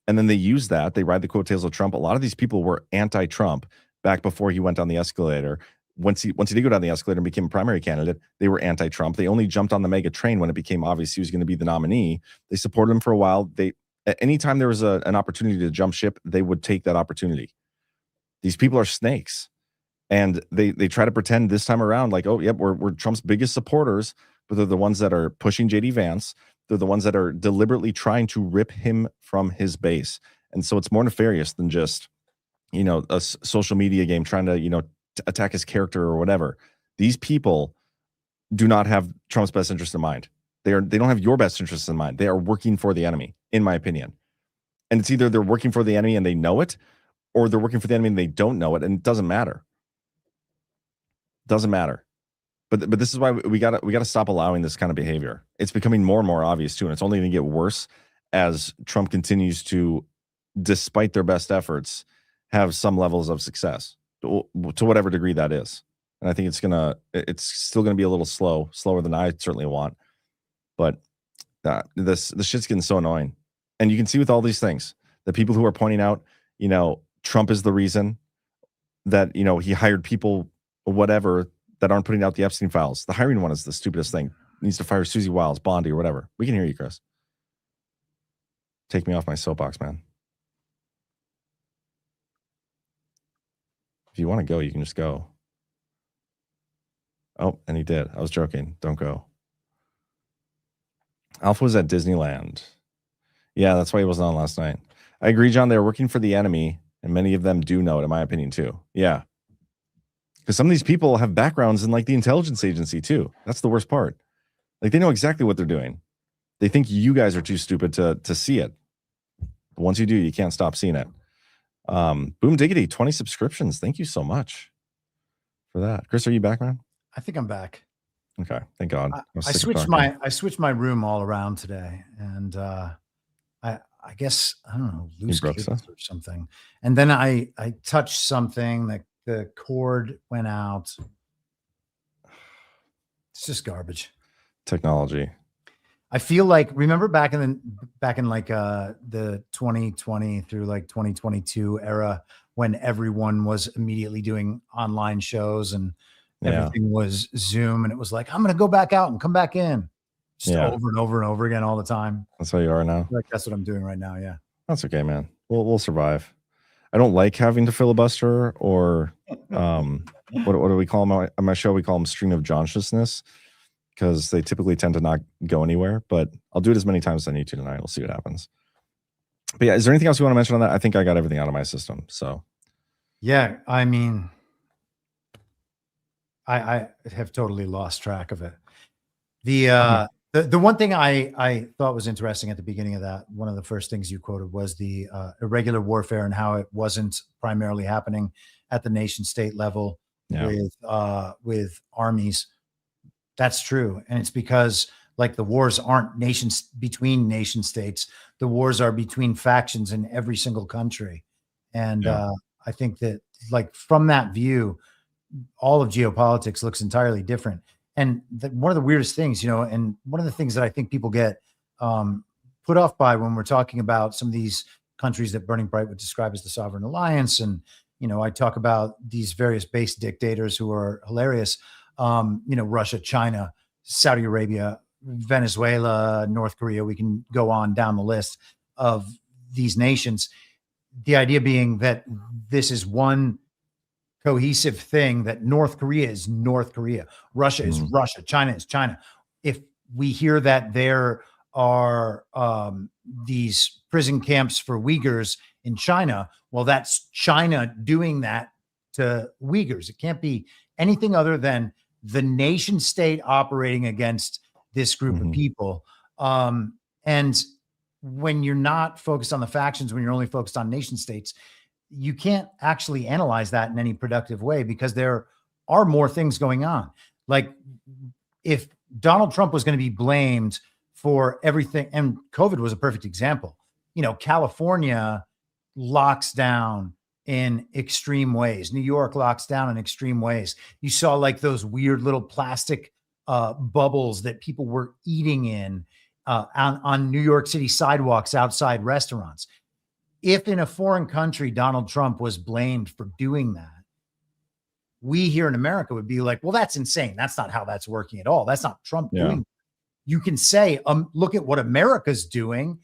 and then they use that. They ride the coattails of Trump. A lot of these people were anti-Trump back before he went on the escalator. once he did go down the escalator and became a primary candidate, they were anti-Trump. They only jumped on the mega train when it became obvious he was going to be the nominee. They supported him for a while. Anytime there was an opportunity to jump ship, they would take that opportunity. These people are snakes, and they try to pretend this time around like, oh, yep, we're Trump's biggest supporters, but they're the ones that are pushing JD Vance. They're the ones that are deliberately trying to rip him from his base. And so it's more nefarious than just, a social media game trying to, attack his character or whatever. These people do not have Trump's best interest in mind. They don't have your best interests in mind. They are working for the enemy, in my opinion. And it's either they're working for the enemy and they know it, or they're working for the enemy and they don't know it, and it doesn't matter. Doesn't matter. But this is why we gotta stop allowing this kind of behavior. It's becoming more and more obvious too, and it's only going to get worse as Trump continues to, despite their best efforts, have some levels of success to whatever degree that is. And I think it's still gonna be a little slower than I certainly want. But this shit's getting so annoying, and you can see with all these things, the people who are pointing out, Trump is the reason that he hired people, whatever, that aren't putting out the Epstein files. The hiring one is the stupidest thing. He needs to fire Susie Wiles, Bondi, or whatever. We can hear you, Chris. Take me off my soapbox, man. If you want to go, you can just go. Oh, and he did. I was joking. Don't go. Alpha was at Disneyland. Yeah, that's why he wasn't on last night. I agree, John. They're working for the enemy, and many of them do know it, in my opinion, too. Yeah. Because some of these people have backgrounds in like the intelligence agency, too. That's the worst part. Like, they know exactly what they're doing. They think you guys are too stupid to see it. But once you do, you can't stop seeing it. Boom Diggity, 20 subscriptions. Thank you so much for that. Chris, are you back, man?
I think I'm back.
Okay, thank God.
I switched my room all around today, and I guess I don't know, loose cables or something. And then I touched something that the cord went out. It's just garbage.
Technology.
I feel like, remember back in like the 2020 through like 2022 era, when everyone was immediately doing online shows and everything was Zoom, and it was like, I'm going to go back out and come back in, just over and over and over again all the time.
That's how you are now.
Like, that's what I'm doing right now. Yeah,
that's okay, man. We'll survive. I don't like having to filibuster or what do we call them on my show? We call them stream of consciousness, because they typically tend to not go anywhere. But I'll do it as many times as I need to tonight. We'll see what happens. But yeah, is there anything else you want to mention on that? I think I got everything out of my system. So
yeah, I mean, I have totally lost track of it. The one thing I thought was interesting at the beginning of that, one of the first things you quoted was the irregular warfare and how it wasn't primarily happening at the nation state level with armies. That's true. And it's because like the wars aren't between nation states. The wars are between factions in every single country. And I think that like from that view, all of geopolitics looks entirely different. And one of the weirdest things, and one of the things that I think people get put off by when we're talking about some of these countries that Burning Bright would describe as the Sovereign Alliance. And, I talk about these various base dictators who are hilarious. Russia, China, Saudi Arabia, Venezuela, North Korea. We can go on down the list of these nations. The idea being that this is one cohesive thing, that North Korea is North Korea, Russia is Russia, China is China. If we hear that there are these prison camps for Uyghurs in China, well, that's China doing that to Uyghurs. It can't be anything other than the nation state operating against this group of people. And when you're not focused on the factions, when you're only focused on nation states, you can't actually analyze that in any productive way, because there are more things going on. Like if Donald Trump was going to be blamed for everything, and COVID was a perfect example, California locks down in extreme ways. New York locks down in extreme ways. You saw like those weird little plastic bubbles that people were eating in on New York City sidewalks outside restaurants. If in a foreign country, Donald Trump was blamed for doing that, we here in America would be like, well, that's insane. That's not how that's working at all. That's not Trump doing. You can say, look at what America's doing,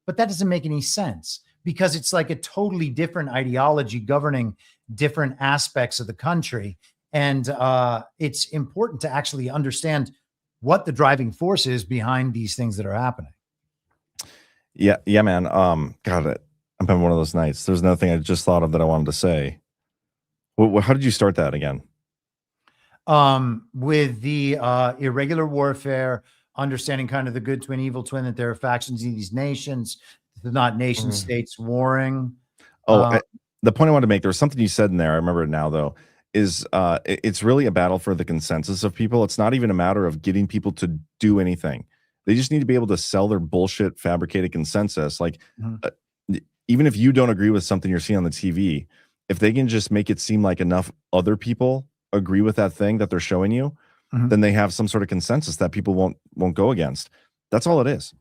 but that doesn't make any sense because it's like a totally different ideology governing different aspects of the country. And it's important to actually understand what the driving force is behind these things that are happening.
Yeah, man. Got it. I'm having one of those nights. There's another thing I just thought of that I wanted to say. How did you start that again?
With the irregular warfare, understanding kind of the good twin, evil twin, that there are factions in these nations, they're not nation states warring.
The point I wanted to make, there was something you said in there, I remember it now though, is it's really a battle for the consensus of people. It's not even a matter of getting people to do anything. They just need to be able to sell their bullshit fabricated consensus. Like, even if you don't agree with something you're seeing on the TV, if they can just make it seem like enough other people agree with that thing that they're showing you, then they have some sort of consensus that people won't go against. That's all it is.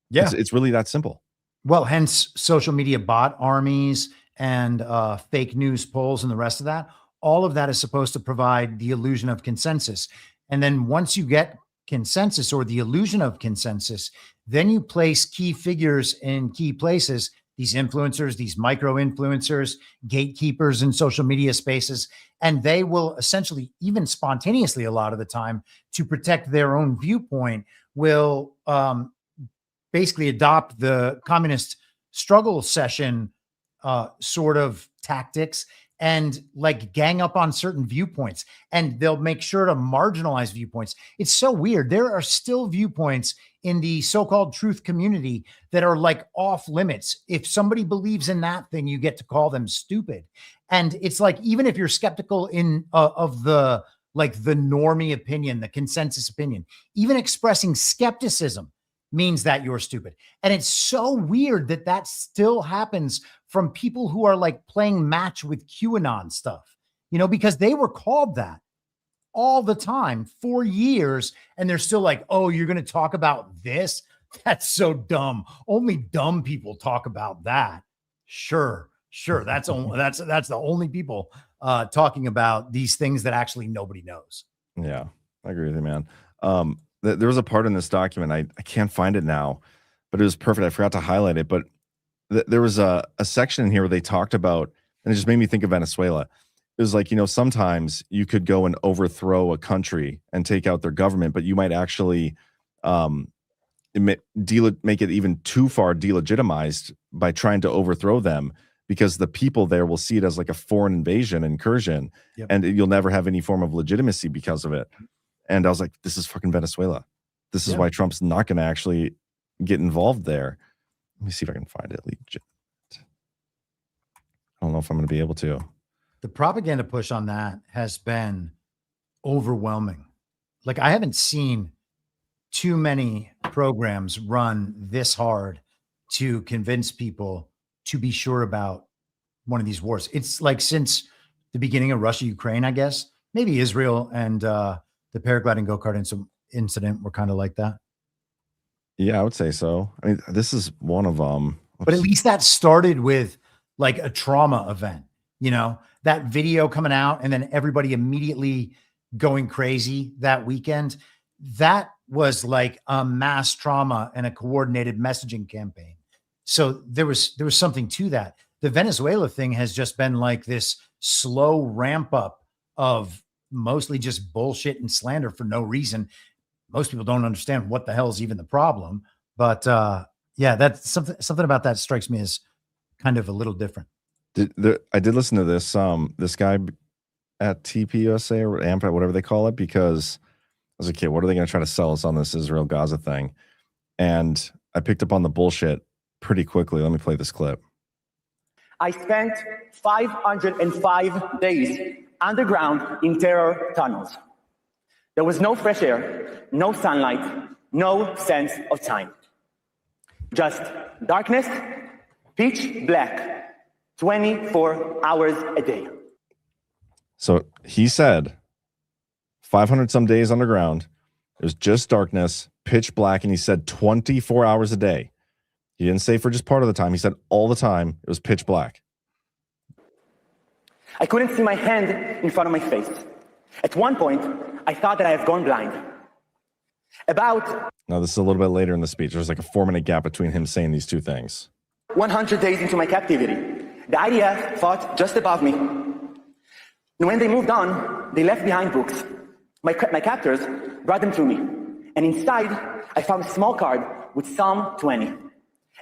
Yeah.
It's really that simple.
Well, hence social media bot armies and fake news polls and the rest of that. All of that is supposed to provide the illusion of consensus. And then once you get consensus or the illusion of consensus, then you place key figures in key places, these influencers, these micro influencers, gatekeepers in social media spaces, and they will essentially, even spontaneously a lot of the time, to protect their own viewpoint, will basically adopt the communist struggle session sort of tactics and like gang up on certain viewpoints, and they'll make sure to marginalize viewpoints. It's so weird. There are still viewpoints in the so-called truth community that are like off limits. If somebody believes in that thing, you get to call them stupid. And it's like, even if you're skeptical of the normie opinion, the consensus opinion, even expressing skepticism means that you're stupid. And it's so weird that that still happens from people who are like playing match with QAnon stuff, because they were called that all the time for years. And they're still like, oh, you're going to talk about this? That's so dumb. Only dumb people talk about that. Sure. That's the only people talking about these things that actually nobody knows.
Yeah, I agree with you, man. There was a part in this document, I can't find it now, but it was perfect. I forgot to highlight it, but there was a section in here where they talked about, and it just made me think of Venezuela. It was like, sometimes you could go and overthrow a country and take out their government, but you might actually make it even too far delegitimized by trying to overthrow them, because the people there will see it as like a foreign invasion, incursion, and you'll never have any form of legitimacy because of it. And I was like, this is fucking Venezuela. This is why Trump's not going to actually get involved there. Let me see if I can find it. Legit. I don't know if I'm going to be able to.
The propaganda push on that has been overwhelming. Like, I haven't seen too many programs run this hard to convince people to be sure about one of these wars. It's like since the beginning of Russia, Ukraine, I guess, maybe Israel and the paragliding go-kart incident were kind of like that.
Yeah, I would say so. I mean, this is one of them.
But at least that started with like a trauma event, that video coming out and then everybody immediately going crazy that weekend. That was like a mass trauma and a coordinated messaging campaign. So there was something to that. The Venezuela thing has just been like this slow ramp up of mostly just bullshit and slander for no reason. Most people don't understand what the hell is even the problem. But that's something about that strikes me as kind of a little different.
I did listen to this guy at TPUSA or AmFest, whatever they call it, because I was like, okay, what are they going to try to sell us on this Israel Gaza thing? And I picked up on the bullshit pretty quickly. Let me play this clip.
I spent 505 days underground in terror tunnels. There was no fresh air, no sunlight, no sense of time. Just darkness, pitch black, 24 hours a day.
So he said 500 some days underground. It was just darkness, pitch black, and he said 24 hours a day. He didn't say for just part of the time. He said all the time it was pitch black.
I couldn't see my hand in front of my face. At one point, I thought that I have gone blind.
Now, this is a little bit later in the speech. There's like a 4-minute gap between him saying these two things.
100 days into my captivity, the IDF fought just above me. And when they moved on, they left behind books. My captors brought them to me. And inside, I found a small card with Psalm 20.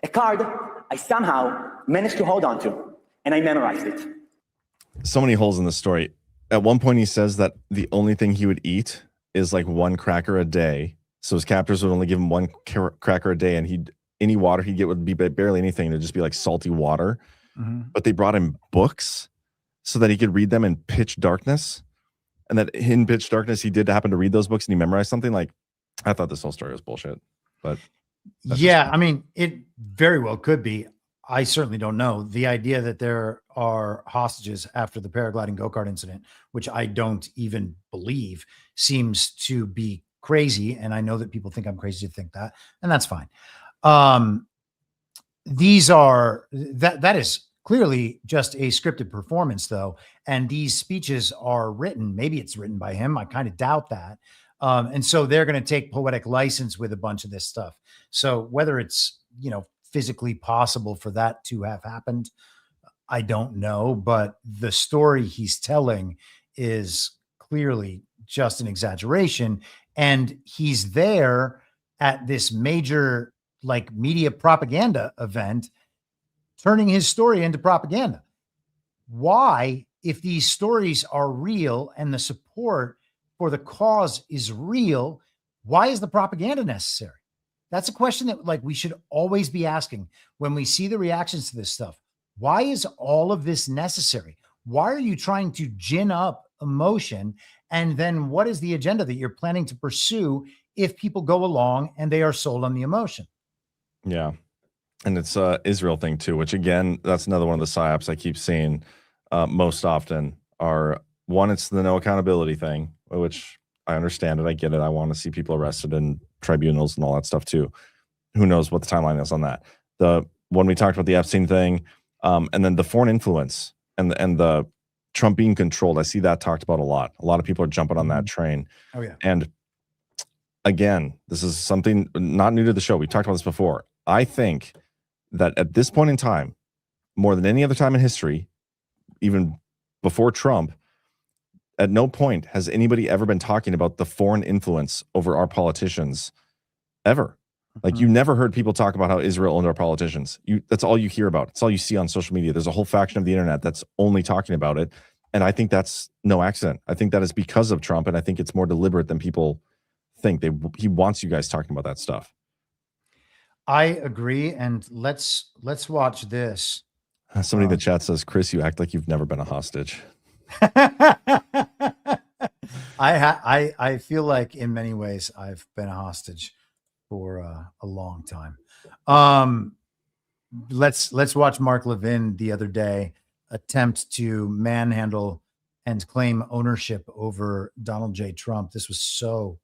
A card I somehow managed to hold on to, and I memorized it.
So many holes in the story. At one point, he says that the only thing he would eat is like 1 cracker a day. So his captors would only give him 1 cracker a day, and any water he'd get would be barely anything. It'd just be like salty water. Mm-hmm. But they brought him books so that he could read them in pitch darkness. And that in pitch darkness, he did happen to read those books and he memorized something. Like, I thought this whole story was bullshit. But
yeah, I mean, it very well could be. I certainly don't know. The idea that there are hostages after the paragliding go-kart incident, which I don't even believe, seems to be crazy. And I know that people think I'm crazy to think that, and that's fine. That is clearly just a scripted performance, though. And these speeches are written. Maybe it's written by him. I kind of doubt that. And so they're going to take poetic license with a bunch of this stuff. So whether it's, physically possible for that to have happened, I don't know. But the story he's telling is clearly just an exaggeration. And he's there at this major media propaganda event, turning his story into propaganda. Why, if these stories are real and the support for the cause is real, why is the propaganda necessary? That's a question that we should always be asking when we see the reactions to this stuff. Why is all of this necessary? Why are you trying to gin up emotion? And then what is the agenda that you're planning to pursue if people go along and they are sold on the emotion?
Yeah. And it's Israel thing too, which again, that's another one of the psyops I keep seeing most often are one, it's the no accountability thing, which I understand it. I get it. I want to see people arrested in tribunals and all that stuff too. Who knows what the timeline is on that? When we talked about the Epstein thing, and then the foreign influence and the Trump being controlled, I see that talked about a lot. A lot of people are jumping on that train.
Oh yeah.
And again, this is something not new to the show. We talked about this before. I think that at this point in time, more than any other time in history, even before Trump, at no point has anybody ever been talking about the foreign influence over our politicians ever. Like you never heard people talk about how Israel owned our politicians. That's all you hear about. It's all you see on social media. There's a whole faction of the internet that's only talking about it. And I think that's no accident. I think that is because of Trump. And I think it's more deliberate than people think. He wants you guys talking about that stuff.
I agree. And let's watch this.
Somebody in the chat says, Chris, you act like you've never been a hostage.
I feel like in many ways I've been a hostage for a long time. Let's watch Mark Levin the other day attempt to manhandle and claim ownership over Donald J. Trump. This was so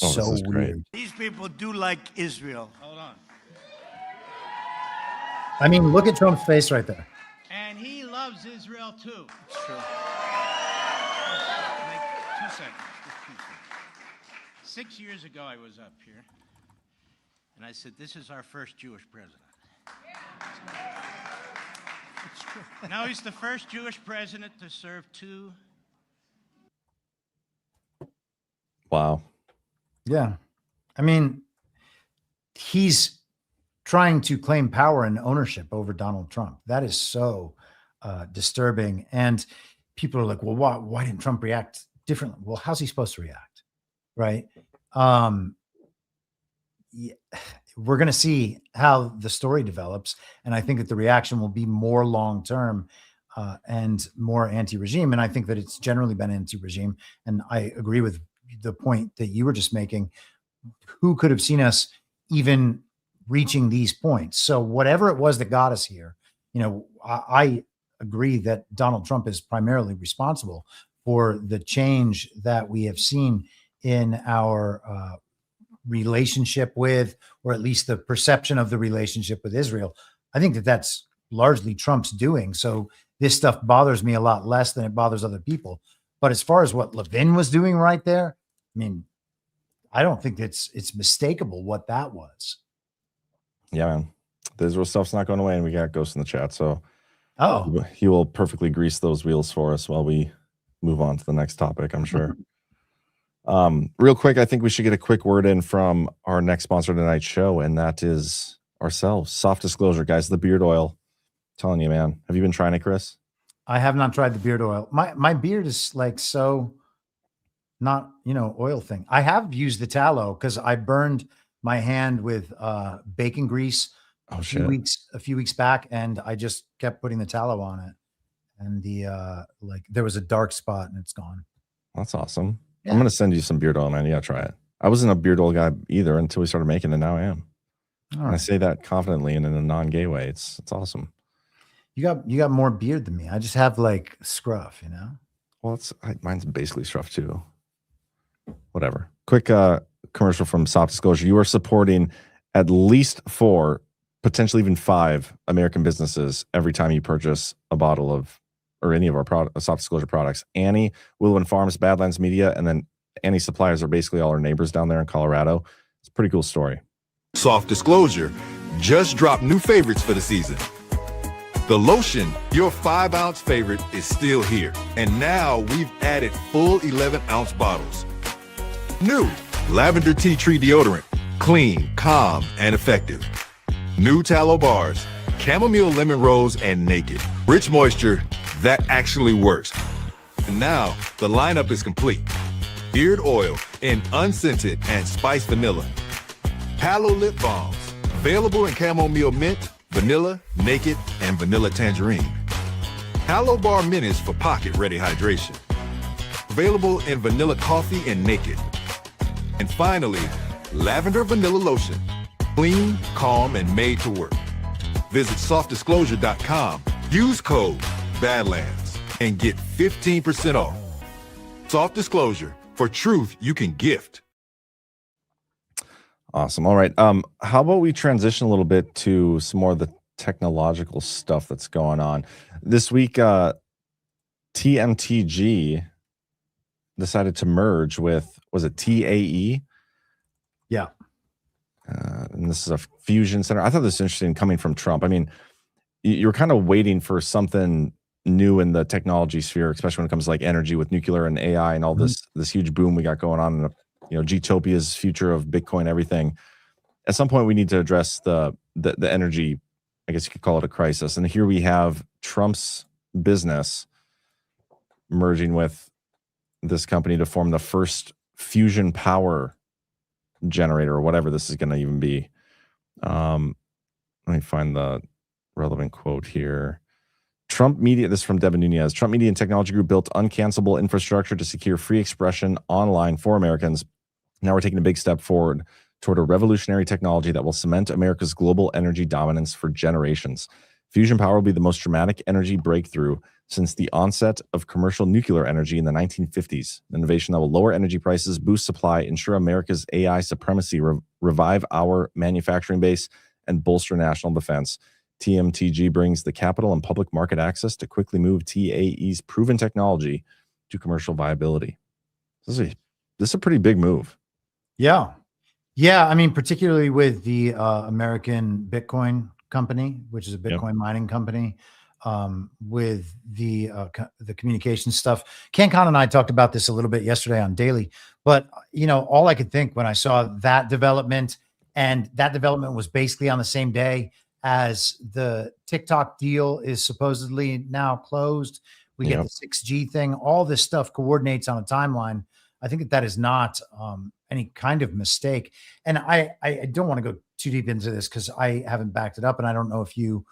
weird.
Great. These people do like Israel.
Hold on.
I mean, look at Trump's face right there.
And he loves Israel too.
It's true.
2 seconds. Just 2 seconds. 6 years ago, I was up here, and I said, "This is our first Jewish president." It's true. Now he's the first Jewish president to serve 2.
Wow.
Yeah. I mean, he's trying to claim power and ownership over Donald Trump. That is so disturbing. And people are like, well, why didn't Trump react differently? Well, how's he supposed to react? Right. Yeah, we're going to see how the story develops. And I think that the reaction will be more long-term and more anti-regime. And I think that it's generally been anti-regime. And I agree with the point that you were just making. Who could have seen us even reaching these points? So whatever it was that got us here, I agree that Donald Trump is primarily responsible for the change that we have seen in our relationship with, or at least the perception of the relationship with Israel. I think that that's largely Trump's doing. So this stuff bothers me a lot less than it bothers other people. But as far as what Levin was doing right there, I mean, I don't think it's mistakable what that was.
Yeah, man. The Israel stuff's not going away, and we got Ghost in the chat. So
oh,
he will perfectly grease those wheels for us while we move on to the next topic, I'm sure. Real quick, I think we should get a quick word in from our next sponsor of tonight's show, and that is ourselves. Soft Disclosure, guys, the beard oil. I'm telling you, man. Have you been trying it, Chris?
I have not tried the beard oil. My beard is like so not, oil thing. I have used the tallow because I burned my hand with bacon grease a few weeks back, and I just kept putting the tallow on it. And there was a dark spot and it's gone.
That's awesome.
Yeah.
I'm going to send you some beard oil, man. You got to try it. I wasn't a beard oil guy either until we started making it. Now I am. And I say that confidently and in a non-gay way. It's awesome.
You got more beard than me. I just have like scruff,
Well, mine's basically scruff too. Whatever. Quick commercial from Soft Disclosure. You are supporting at least 4, potentially even 5 American businesses every time you purchase a bottle of or any of our Soft Disclosure products. Annie, Willowin Farms, Badlands Media, and then Annie suppliers are basically all our neighbors down there in Colorado. It's a pretty cool story.
Soft Disclosure just dropped new favorites for the season. The lotion, your 5-ounce favorite, is still here. And now we've added full 11-ounce bottles. New Lavender Tea Tree Deodorant, clean, calm, and effective. New tallow bars, chamomile lemon rose and naked. Rich moisture that actually works. And now the lineup is complete. Beard oil in unscented and spiced vanilla. Palo lip balms, available in chamomile mint, vanilla, naked, and vanilla tangerine. Palo bar minis for pocket-ready hydration. Available in vanilla coffee and naked. And finally, lavender vanilla lotion. Clean, calm, and made to work. Visit softdisclosure.com. Use code Badlands and get 15% off. Soft Disclosure, for truth you can gift.
Awesome. All right. How about we transition a little bit to some more of the technological stuff that's going on this week? TMTG decided to merge with, was it TAE?
Yeah.
And this is a fusion center. I thought this was interesting coming from Trump. I mean, you're kind of waiting for something new in the technology sphere, especially when it comes to like energy with nuclear and AI and all this huge boom we got going on in the, Gtopia's future of Bitcoin, everything. At some point, we need to address the energy, I guess you could call it a crisis. And here we have Trump's business merging with this company to form the first fusion power generator or whatever this is going to even be. Let me find the relevant quote here. Trump Media, this is from Devin Nunez. Trump Media and Technology Group built uncancelable infrastructure to secure free expression online for Americans. Now we're taking a big step forward toward a revolutionary technology that will cement America's global energy dominance for generations. Fusion power will be the most dramatic energy breakthrough since the onset of commercial nuclear energy in the 1950s. An innovation that will lower energy prices, boost supply, ensure America's AI supremacy, revive our manufacturing base, and bolster national defense. TMTG brings the capital and public market access to quickly move TAE's proven technology to commercial viability. This is a pretty big move.
Yeah. Yeah. I mean, particularly with the American Bitcoin company, which is a Bitcoin mining company, with the communication stuff. Ken Kahn and I talked about this a little bit yesterday on Daily, but all I could think when I saw that development, and that development was basically on the same day as the TikTok deal is supposedly now closed. We get the 6G thing. All this stuff coordinates on a timeline. I think that is not any kind of mistake. And I don't want to go too deep into this because I haven't backed it up, and I don't know if you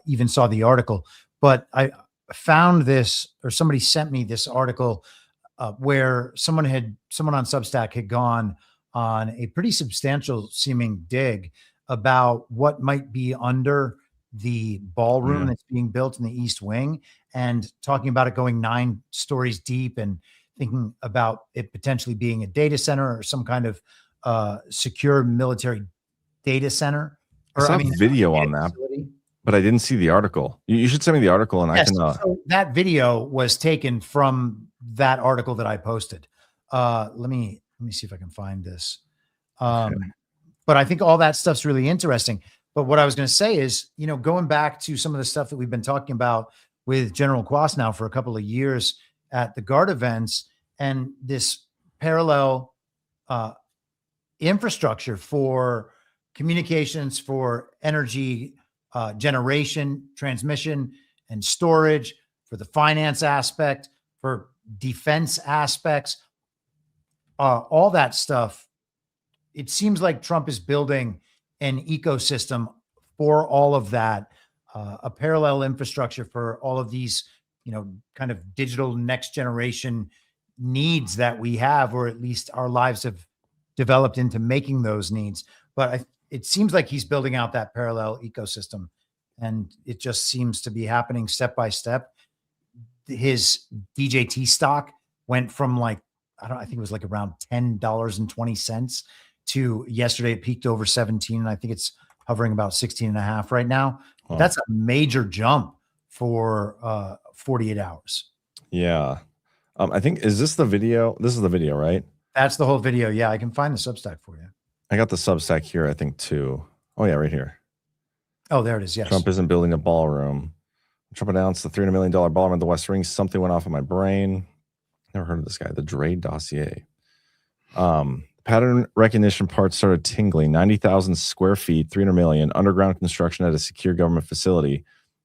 even saw the article, but I found this, or somebody sent me this article where someone on Substack had gone on a pretty substantial seeming dig about what might be under the ballroom that's being built in the East Wing, and talking about it going 9 stories deep, and thinking about it potentially being a data center or some kind of secure military data center.
I saw video on that.
Facility.
but I didn't see the article. You should send me the article, and
Yes,
I can.
so that video was taken from that article that I posted. Let me see if I can find this. But I think all that stuff's really interesting. But what I was going to say is, going back to some of the stuff that we've been talking about with General Quas now for a couple of years at the Guard events, and this parallel infrastructure for communications, for energy generation, transmission, and storage, for the finance aspect, for defense aspects, all that stuff. It seems like Trump is building an ecosystem for all of that, a parallel infrastructure for all of these, kind of digital next generation needs that we have, or at least our lives have developed into making those needs. But it seems like he's building out that parallel ecosystem, and it just seems to be happening step by step. His DJT stock went from I think it was like around $10.20 to yesterday it peaked over 17, and I think it's hovering about 16.5 right now. Oh. That's a major jump for 48 hours.
Yeah. I think, is this the video? This is the video, right?
That's the whole video. Yeah, I can find the Substack for you.
I got the Substack here, I think, too. Oh, yeah, right here.
Oh, there it is. Yes.
Trump isn't building a ballroom. Trump announced the $300 million ballroom at the West Wing. Something went off in my brain. Never heard of this guy. The Dre dossier. Pattern recognition parts started tingling. 90,000 square feet, 300 million, underground construction at a secure government facility.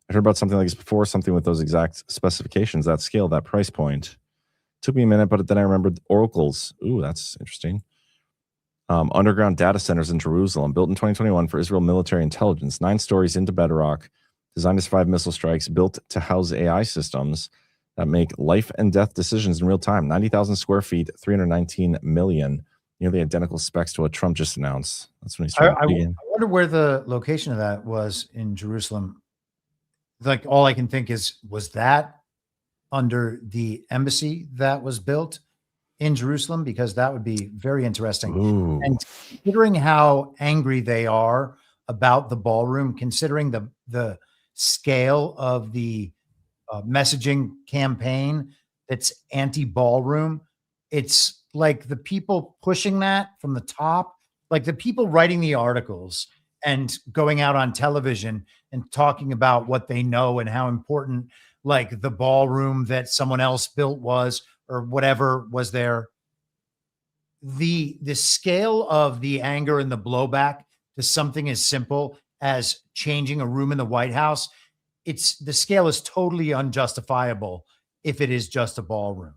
I heard about something like this before, something with those exact specifications, that scale, that price point. Took me a minute, but then I remembered oracles. Ooh, that's interesting. Underground data centers in Jerusalem, built in 2021 for Israel military intelligence. 9 stories into bedrock, designed to survive missile strikes, built to house AI systems that make life and death decisions in real time. 90,000 square feet, 319 million. Nearly identical specs to what Trump just announced. That's when he started.
I wonder where the location of that was in Jerusalem. Like, all I can think is, was that under the embassy that was built in Jerusalem? Because that would be very interesting.
Ooh.
And considering how angry they are about the ballroom, considering the scale of the messaging campaign that's anti-ballroom, it's like the people pushing that from the top, like the people writing the articles and going out on television and talking about what they know and how important like the ballroom that someone else built was, or whatever was there. The scale of the anger and the blowback to something as simple as changing a room in the White House, the scale is totally unjustifiable if it is just a ballroom.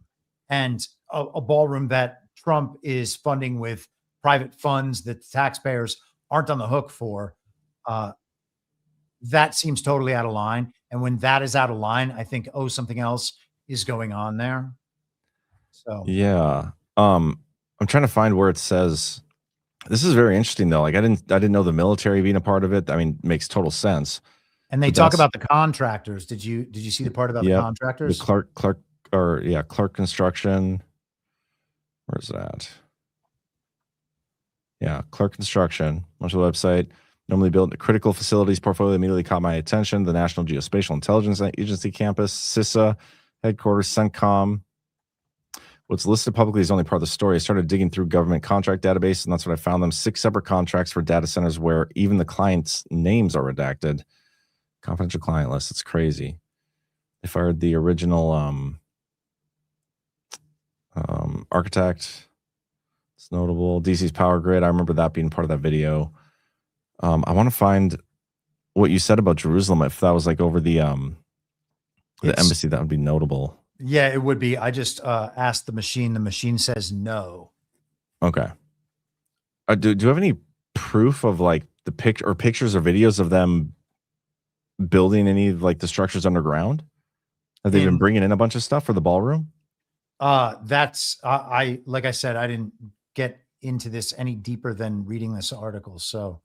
And a ballroom that Trump is funding with private funds that the taxpayers aren't on the hook for, that seems totally out of line. And when that is out of line, I think, something else is going on there. So
yeah, I'm trying to find where it says. This is very interesting though. Like I didn't know the military being a part of it. I mean, makes total sense.
And they talk about the contractors. Did you see the part about the contractors?
The Clark Construction. Where's that? Yeah, Clark Construction. Much of the website. Normally built critical facilities portfolio immediately caught my attention. The National Geospatial Intelligence Agency campus, CISA headquarters, CENTCOM. What's listed publicly is only part of the story. I started digging through government contract database, and that's what I found them. 6 separate contracts for data centers where even the clients' names are redacted. Confidential client list. It's crazy. They fired the original architect. It's notable. DC's power grid. I remember that being part of that video. I want to find what you said about Jerusalem. If that was like over the embassy, that would be notable.
Yeah, it would be. I just asked the machine. The machine says no.
Okay. Do you have any proof of like the pictures or videos of them building any of like the structures underground? Have they been bringing in a bunch of stuff for the ballroom?
That's like I said, I didn't get into this any deeper than reading this article, so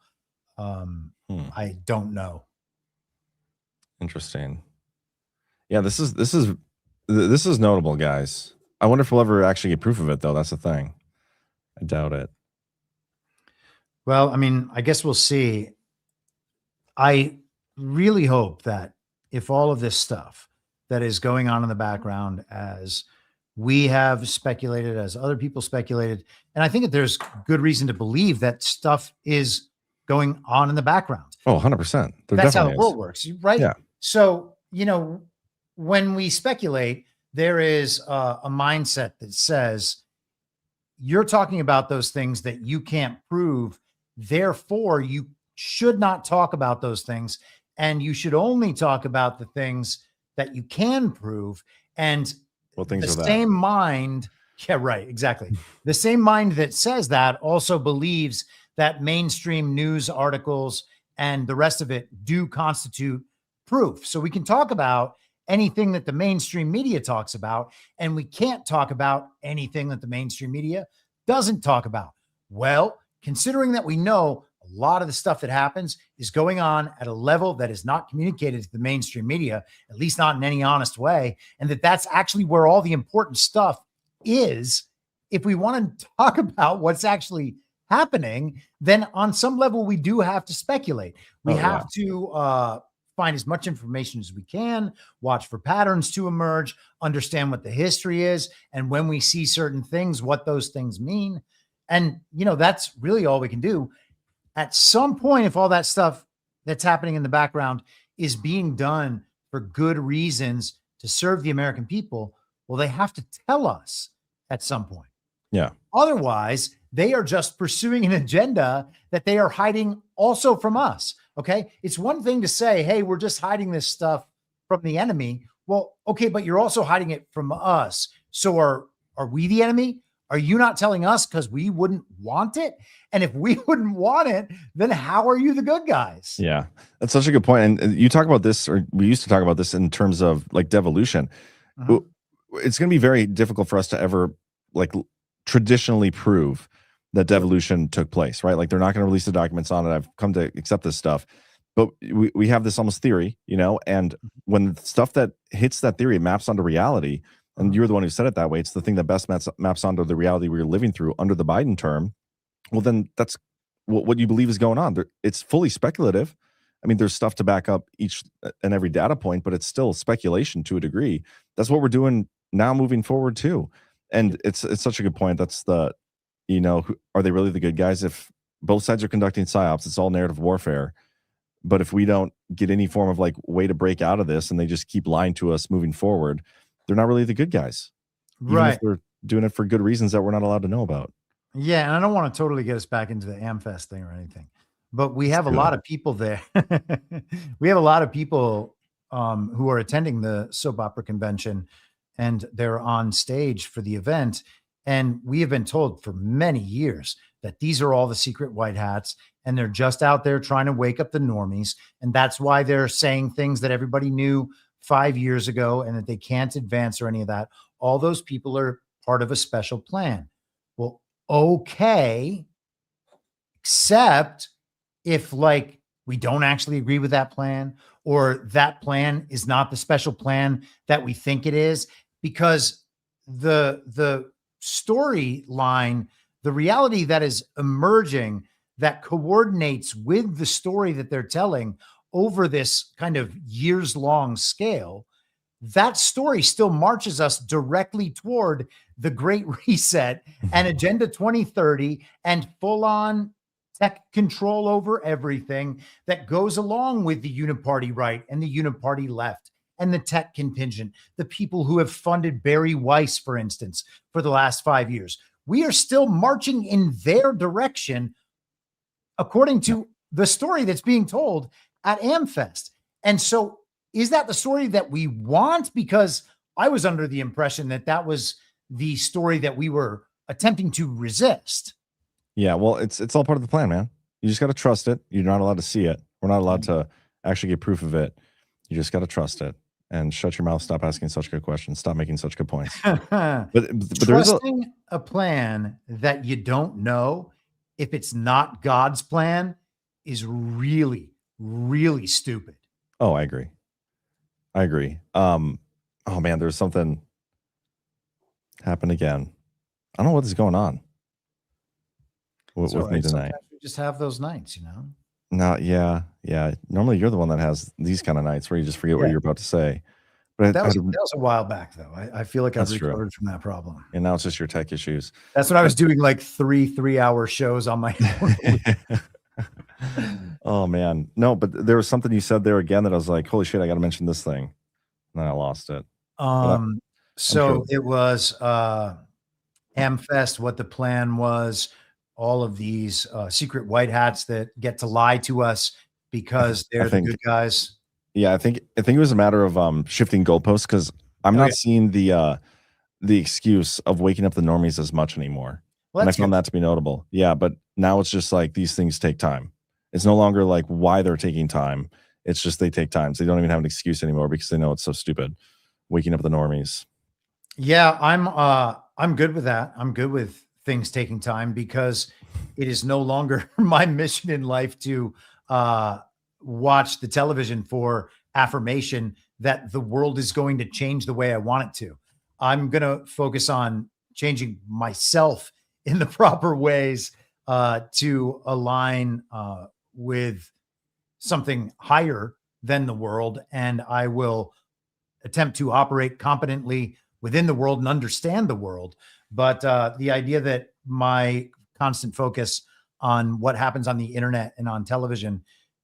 I don't know.
Interesting. Yeah, this is notable, guys. I wonder if we'll ever actually get proof of it, though. That's the thing. I doubt it.
Well, I mean, I guess we'll see. I really hope that if all of this stuff that is going on in the background, as we have speculated, as other people speculated, and I think that there's good reason to believe that stuff is going on in the background.
Oh, 100%.
That's how the world works, right?
Yeah.
So, when we speculate, there is a mindset that says you're talking about those things that you can't prove. Therefore, you should not talk about those things. And you should only talk about the things that you can prove. And
what things
the
are that?
Same mind. Yeah, right. Exactly. The same mind that says that also believes that mainstream news articles and the rest of it do constitute proof. So we can talk about anything that the mainstream media talks about, and we can't talk about anything that the mainstream media doesn't talk about. Well, considering that we know a lot of the stuff that happens is going on at a level that is not communicated to the mainstream media, at least not in any honest way, and that's actually where all the important stuff is. If we want to talk about what's actually happening, then on some level, we do have to speculate. We have to find as much information as we can, watch for patterns to emerge, understand what the history is, and when we see certain things, what those things mean. And, that's really all we can do. At some point, if all that stuff that's happening in the background is being done for good reasons to serve the American people, well, they have to tell us at some point.
Yeah.
Otherwise, they are just pursuing an agenda that they are hiding also from us. Okay. It's one thing to say, hey, we're just hiding this stuff from the enemy. Well, okay, but you're also hiding it from us. So are we the enemy? Are you not telling us because we wouldn't want it? And if we wouldn't want it, then how are you the good guys?
Yeah, that's such a good point. And you talk about this, or we used to talk about this in terms of like devolution. It's going to be very difficult for us to ever like traditionally prove that devolution took place, right? Like they're not going to release the documents on it. I've come to accept this stuff, but we have this almost theory, and when stuff that hits that theory maps onto reality, and you're the one who said it that way, it's the thing that best maps onto the reality we're living through under the Biden term. Well, then that's what you believe is going on. It's fully speculative. I mean, there's stuff to back up each and every data point, but it's still speculation to a degree. That's what we're doing now moving forward too. And it's such a good point. That's are they really the good guys? If both sides are conducting psyops, it's all narrative warfare. But if we don't get any form of like way to break out of this and they just keep lying to us moving forward, they're not really the good guys. Even if they're doing it for good reasons that we're not allowed to know about.
Yeah. And I don't want to totally get us back into the AmFest thing or anything, but we have a lot of people there. We have a lot of people who are attending the soap opera convention, and they're on stage for the event. And we have been told for many years that these are all the secret white hats, and they're just out there trying to wake up the normies. And that's why they're saying things that everybody knew 5 years ago and that they can't advance or any of that. All those people are part of a special plan. Well, okay, except if like we don't actually agree with that plan, or that plan is not the special plan that we think it is, because the storyline, the reality that is emerging that coordinates with the story that they're telling over this kind of years-long scale, that story still marches us directly toward the Great Reset and Agenda 2030 and full-on tech control over everything that goes along with the uniparty right and the uniparty left and the tech contingent, the people who have funded Barry Weiss, for instance, for the last 5 years. We are still marching in their direction according to the story that's being told at AmFest. And so is that the story that we want? Because I was under the impression that that was the story that we were attempting to resist.
Yeah, well, it's all part of the plan, man. You just got to trust it. You're not allowed to see it. We're not allowed to actually get proof of it. You just got to trust it and shut your mouth. Stop asking such good questions. Stop making such good points. but
Trusting a plan that you don't know if it's not God's plan is really, really stupid.
Oh, I agree. Oh man, there's something happened again. I don't know what is going on with me tonight.
We just have those nights, you know.
No, yeah. Normally you're the one that has these kind of nights where you just forget what
Yeah.
you're about to say. But
That was a while back, though. I feel like I've
That's true.
recovered from that problem.
And now it's just your tech issues.
That's when I was doing like 3-hour shows on my own.
Oh man. No, but there was something you said there again that I was like, holy shit, I got to mention this thing. And then I lost it.
So it was AmFest, what the plan was, all of these secret white hats that get to lie to us because they're the good guys.
Yeah, I think it was a matter of shifting goalposts because I'm not seeing the excuse of waking up the normies as much anymore.
Well,
and I
that's
found
good.
that to be notable. Yeah, but now it's just like these things take time. It's no longer like why they're taking time. It's just they take time. So they don't even have an excuse anymore because they know it's so stupid. Waking up the normies.
Yeah, I'm good with that. I'm good with things taking time because it is no longer my mission in life to watch the television for affirmation that the world is going to change the way I want it to. I'm going to focus on changing myself in the proper ways to align with something higher than the world. And I will attempt to operate competently within the world and understand the world. But the idea that my constant focus on what happens on the internet and on television,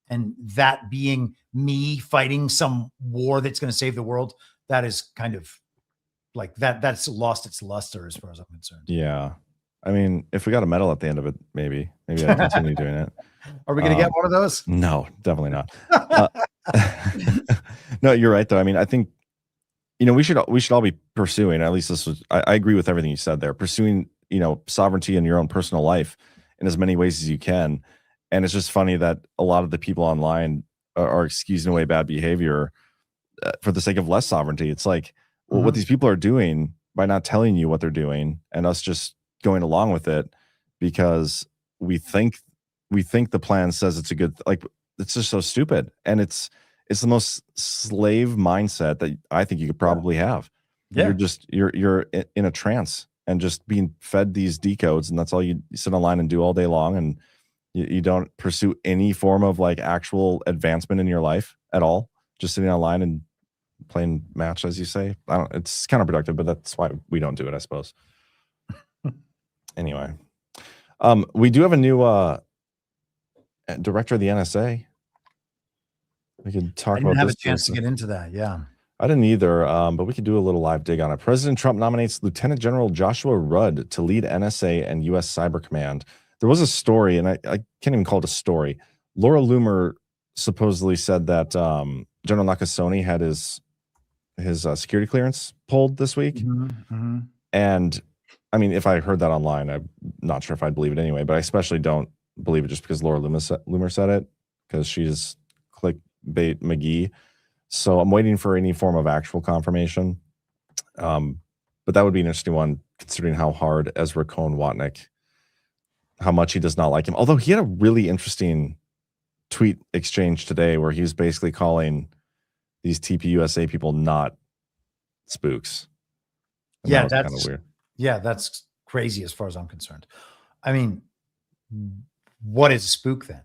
and that being me fighting some war that's going to save the world, that is kind of like that's lost its luster as far as I'm concerned.
Yeah. I mean, if we got a medal at the end of it, maybe I'd continue doing it.
Are we going to get one of those?
No, definitely not. No, you're right though. I mean, I think, we should all be pursuing, at least this was, I agree with everything you said there, pursuing, sovereignty in your own personal life in as many ways as you can. And it's just funny that a lot of the people online are excusing away bad behavior for the sake of less sovereignty. It's like, well, what these people are doing by not telling you what they're doing and us just going along with it because we think the plan says it's a good, like, it's just so stupid. And it's the most slave mindset that I think you could probably have.
Yeah.
You're in a trance and just being fed these decodes, and that's all you sit online and do all day long, and you don't pursue any form of like actual advancement in your life at all. Just sitting online and playing match, as you say. It's counterproductive, but that's why we don't do it, I suppose. Anyway, we do have a new director of the NSA. We could talk about this.
I didn't have a chance to get into that. Yeah.
I didn't either, but we could do a little live dig on it. President Trump nominates Lieutenant General Joshua Rudd to lead NSA and U.S. Cyber Command. There was a story, and I can't even call it a story. Laura Loomer supposedly said that General Nakasone had his security clearance pulled this week. And I mean, if I heard that online, I'm not sure if I'd believe it anyway, but I especially don't believe it just because Laura Loomer said it, because she's clickbait McGee. So I'm waiting for any form of actual confirmation. But that would be an interesting one, considering how hard Ezra Cohen-Watnick, how much he does not like him. Although he had a really interesting tweet exchange today where he was basically calling these TPUSA people not spooks. And
Yeah,
that was kind of weird.
Yeah, that's crazy as far as I'm concerned. I mean, what is a spook then?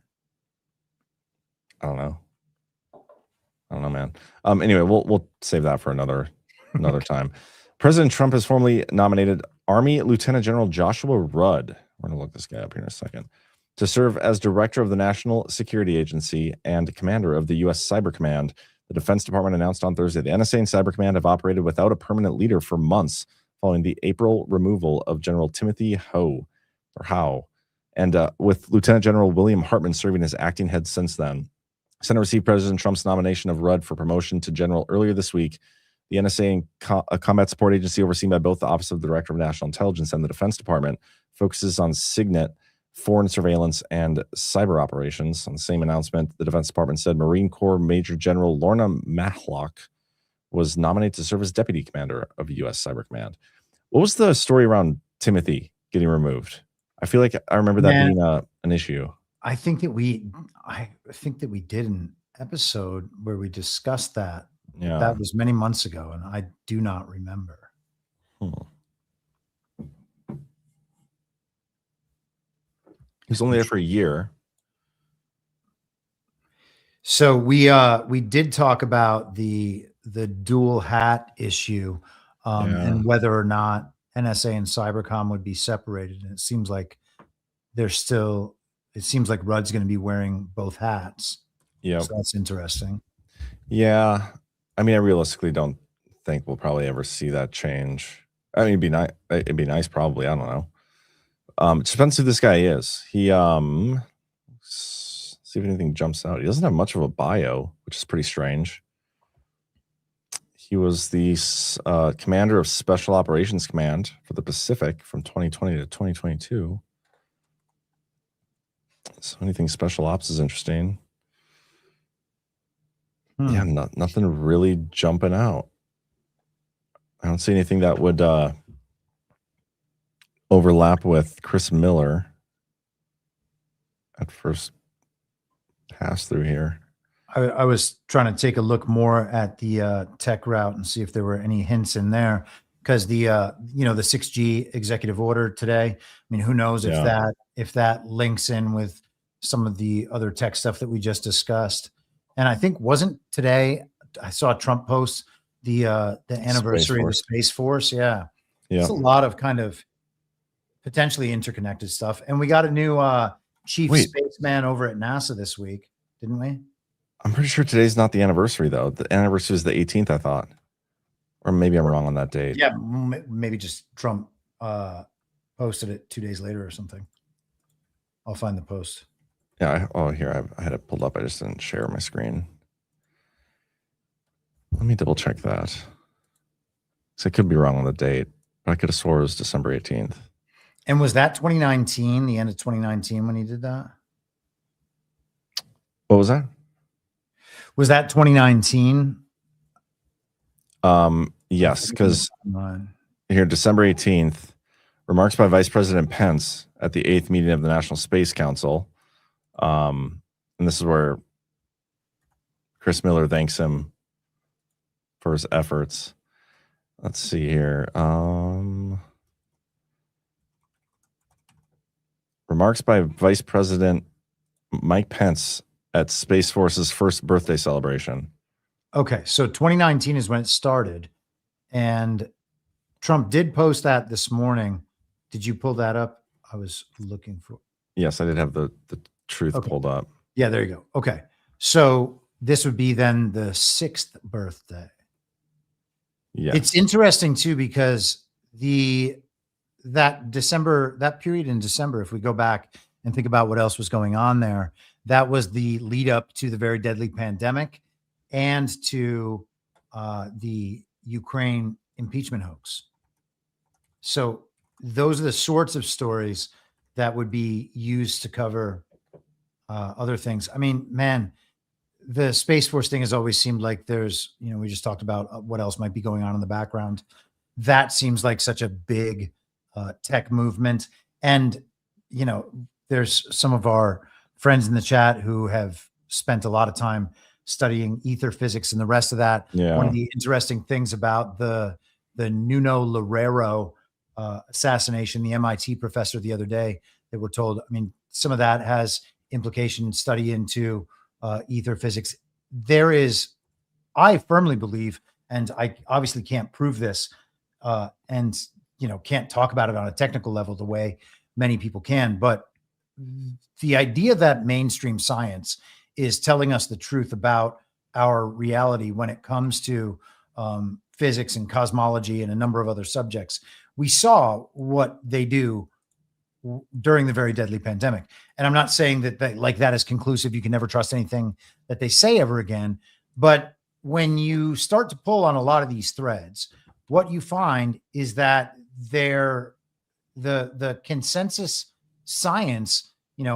I don't know, man. Anyway, we'll save that for another time. President Trump has formally nominated Army Lieutenant General Joshua Rudd. We're going to look this guy up here in a second, to serve as director of the National Security Agency and commander of the U.S. Cyber Command. The Defense Department announced on Thursday the NSA and Cyber Command have operated without a permanent leader for months following the April removal of General Timothy Howe. And with Lieutenant General William Hartman serving as acting head since then. Senate received President Trump's nomination of Rudd for promotion to general earlier this week. The NSA, a combat support agency overseen by both the Office of the Director of National Intelligence and the Defense Department, focuses on SIGINT, foreign surveillance, and cyber operations. On the same announcement, the Defense Department said Marine Corps Major General Lorna Matlock was nominated to serve as deputy commander of U.S. Cyber Command. What was the story around Timothy getting removed? I feel like I remember that being an issue.
I think that we did an episode where we discussed that.
Yeah.
That was many months ago, and I do not remember.
He was only there for a year.
So we did talk about the dual hat issue, and whether or not NSA and Cybercom would be separated. And it seems like it seems like Rudd's going to be wearing both hats.
Yeah.
So that's interesting. Yeah.
I mean, I realistically don't think we'll probably ever see that change. I mean, it'd be nice probably. I don't know. It depends who this guy is. He see if anything jumps out. He doesn't have much of a bio, which is pretty strange. He was the commander of Special Operations Command for the Pacific from 2020 to 2022. So anything special ops is interesting. Yeah, nothing really jumping out. I don't see anything that would overlap with Chris Miller at first pass through here.
I was trying to take a look more at the tech route and see if there were any hints in there, because the the 6G executive order today. I mean, who knows if that links in with some of the other tech stuff that we just discussed. And I think wasn't today I saw Trump post the anniversary of the Space Force. Yeah. It's a lot of kind of potentially interconnected stuff. And we got a new chief spaceman over at NASA this week, didn't we?
I'm pretty sure today's not the anniversary, though. The anniversary is the 18th, I thought. Or maybe I'm wrong on that date.
Yeah, maybe just Trump posted it 2 days later or something. I'll find the post.
Yeah, here, I had it pulled up. I just didn't share my screen. Let me double check that. So I could be wrong on the date, but I could have swore it was December 18th.
And was that 2019, the end of 2019 when he did that?
What was that?
Was that 2019?
Yes, because here, December 18th, remarks by Vice President Pence at the 8th meeting of the National Space Council. And this is where Chris Miller thanks him for his efforts. Let's see here. Remarks by Vice President Mike Pence at Space Force's first birthday celebration.
Okay, so 2019 is when it started, and Trump did post that this morning. Did you pull that up? I was looking for.
Yes, I did have the truth pulled up.
Yeah, there you go. Okay, so this would be then the 6th birthday.
Yeah,
it's interesting too, because that period in December, if we go back and think about what else was going on there, that was the lead up to the very deadly pandemic and to the Ukraine impeachment hoax. So those are the sorts of stories that would be used to cover other things. I mean, man, the Space Force thing has always seemed like there's, we just talked about what else might be going on in the background. That seems like such a big tech movement. And, there's some of our friends in the chat who have spent a lot of time studying ether physics and the rest of that.
Yeah.
One of the interesting things about the Nuno Loureiro assassination, the MIT professor the other day, that we're told, I mean, some of that has implication study into ether physics. There is, I firmly believe, and I obviously can't prove this, and can't talk about it on a technical level the way many people can, but the idea that mainstream science is telling us the truth about our reality when it comes to physics and cosmology and a number of other subjects. We saw what they do during the very deadly pandemic. And I'm not saying that that is conclusive. You can never trust anything that they say ever again. But when you start to pull on a lot of these threads, what you find is that the consensus science,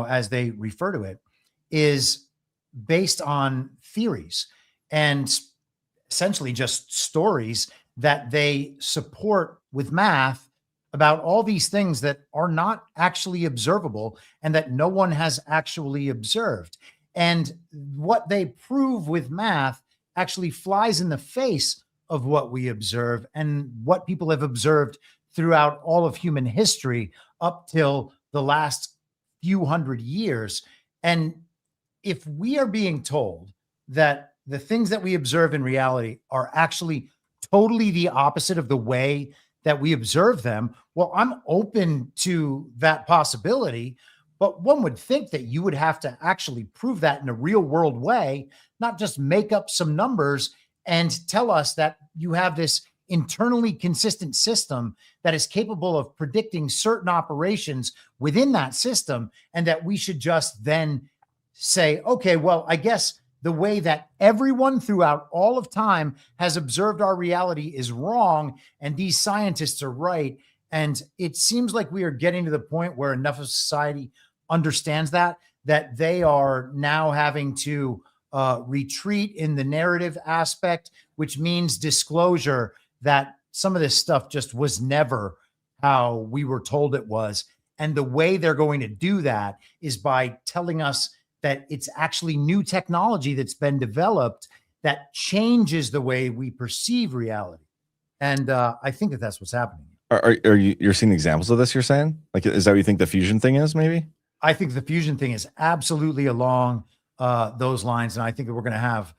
as they refer to it, is based on theories and essentially just stories that they support with math about all these things that are not actually observable and that no one has actually observed. And what they prove with math actually flies in the face of what we observe and what people have observed throughout all of human history up till the last few hundred years. And if we are being told that the things that we observe in reality are actually totally the opposite of the way that we observe them, well, I'm open to that possibility. But one would think that you would have to actually prove that in a real world way, not just make up some numbers and tell us that you have this internally consistent system that is capable of predicting certain operations within that system, and that we should just then say, okay, well, I guess the way that everyone throughout all of time has observed our reality is wrong, and these scientists are right. And it seems like we are getting to the point where enough of society understands that they are now having to retreat in the narrative aspect, which means disclosure that some of this stuff just was never how we were told it was. And the way they're going to do that is by telling us that it's actually new technology that's been developed that changes the way we perceive reality. And I think that that's what's happening.
Are you're seeing examples of this, you're saying? Like, is that what you think the fusion thing is, maybe?
I think the fusion thing is absolutely along those lines. And I think that we're going to have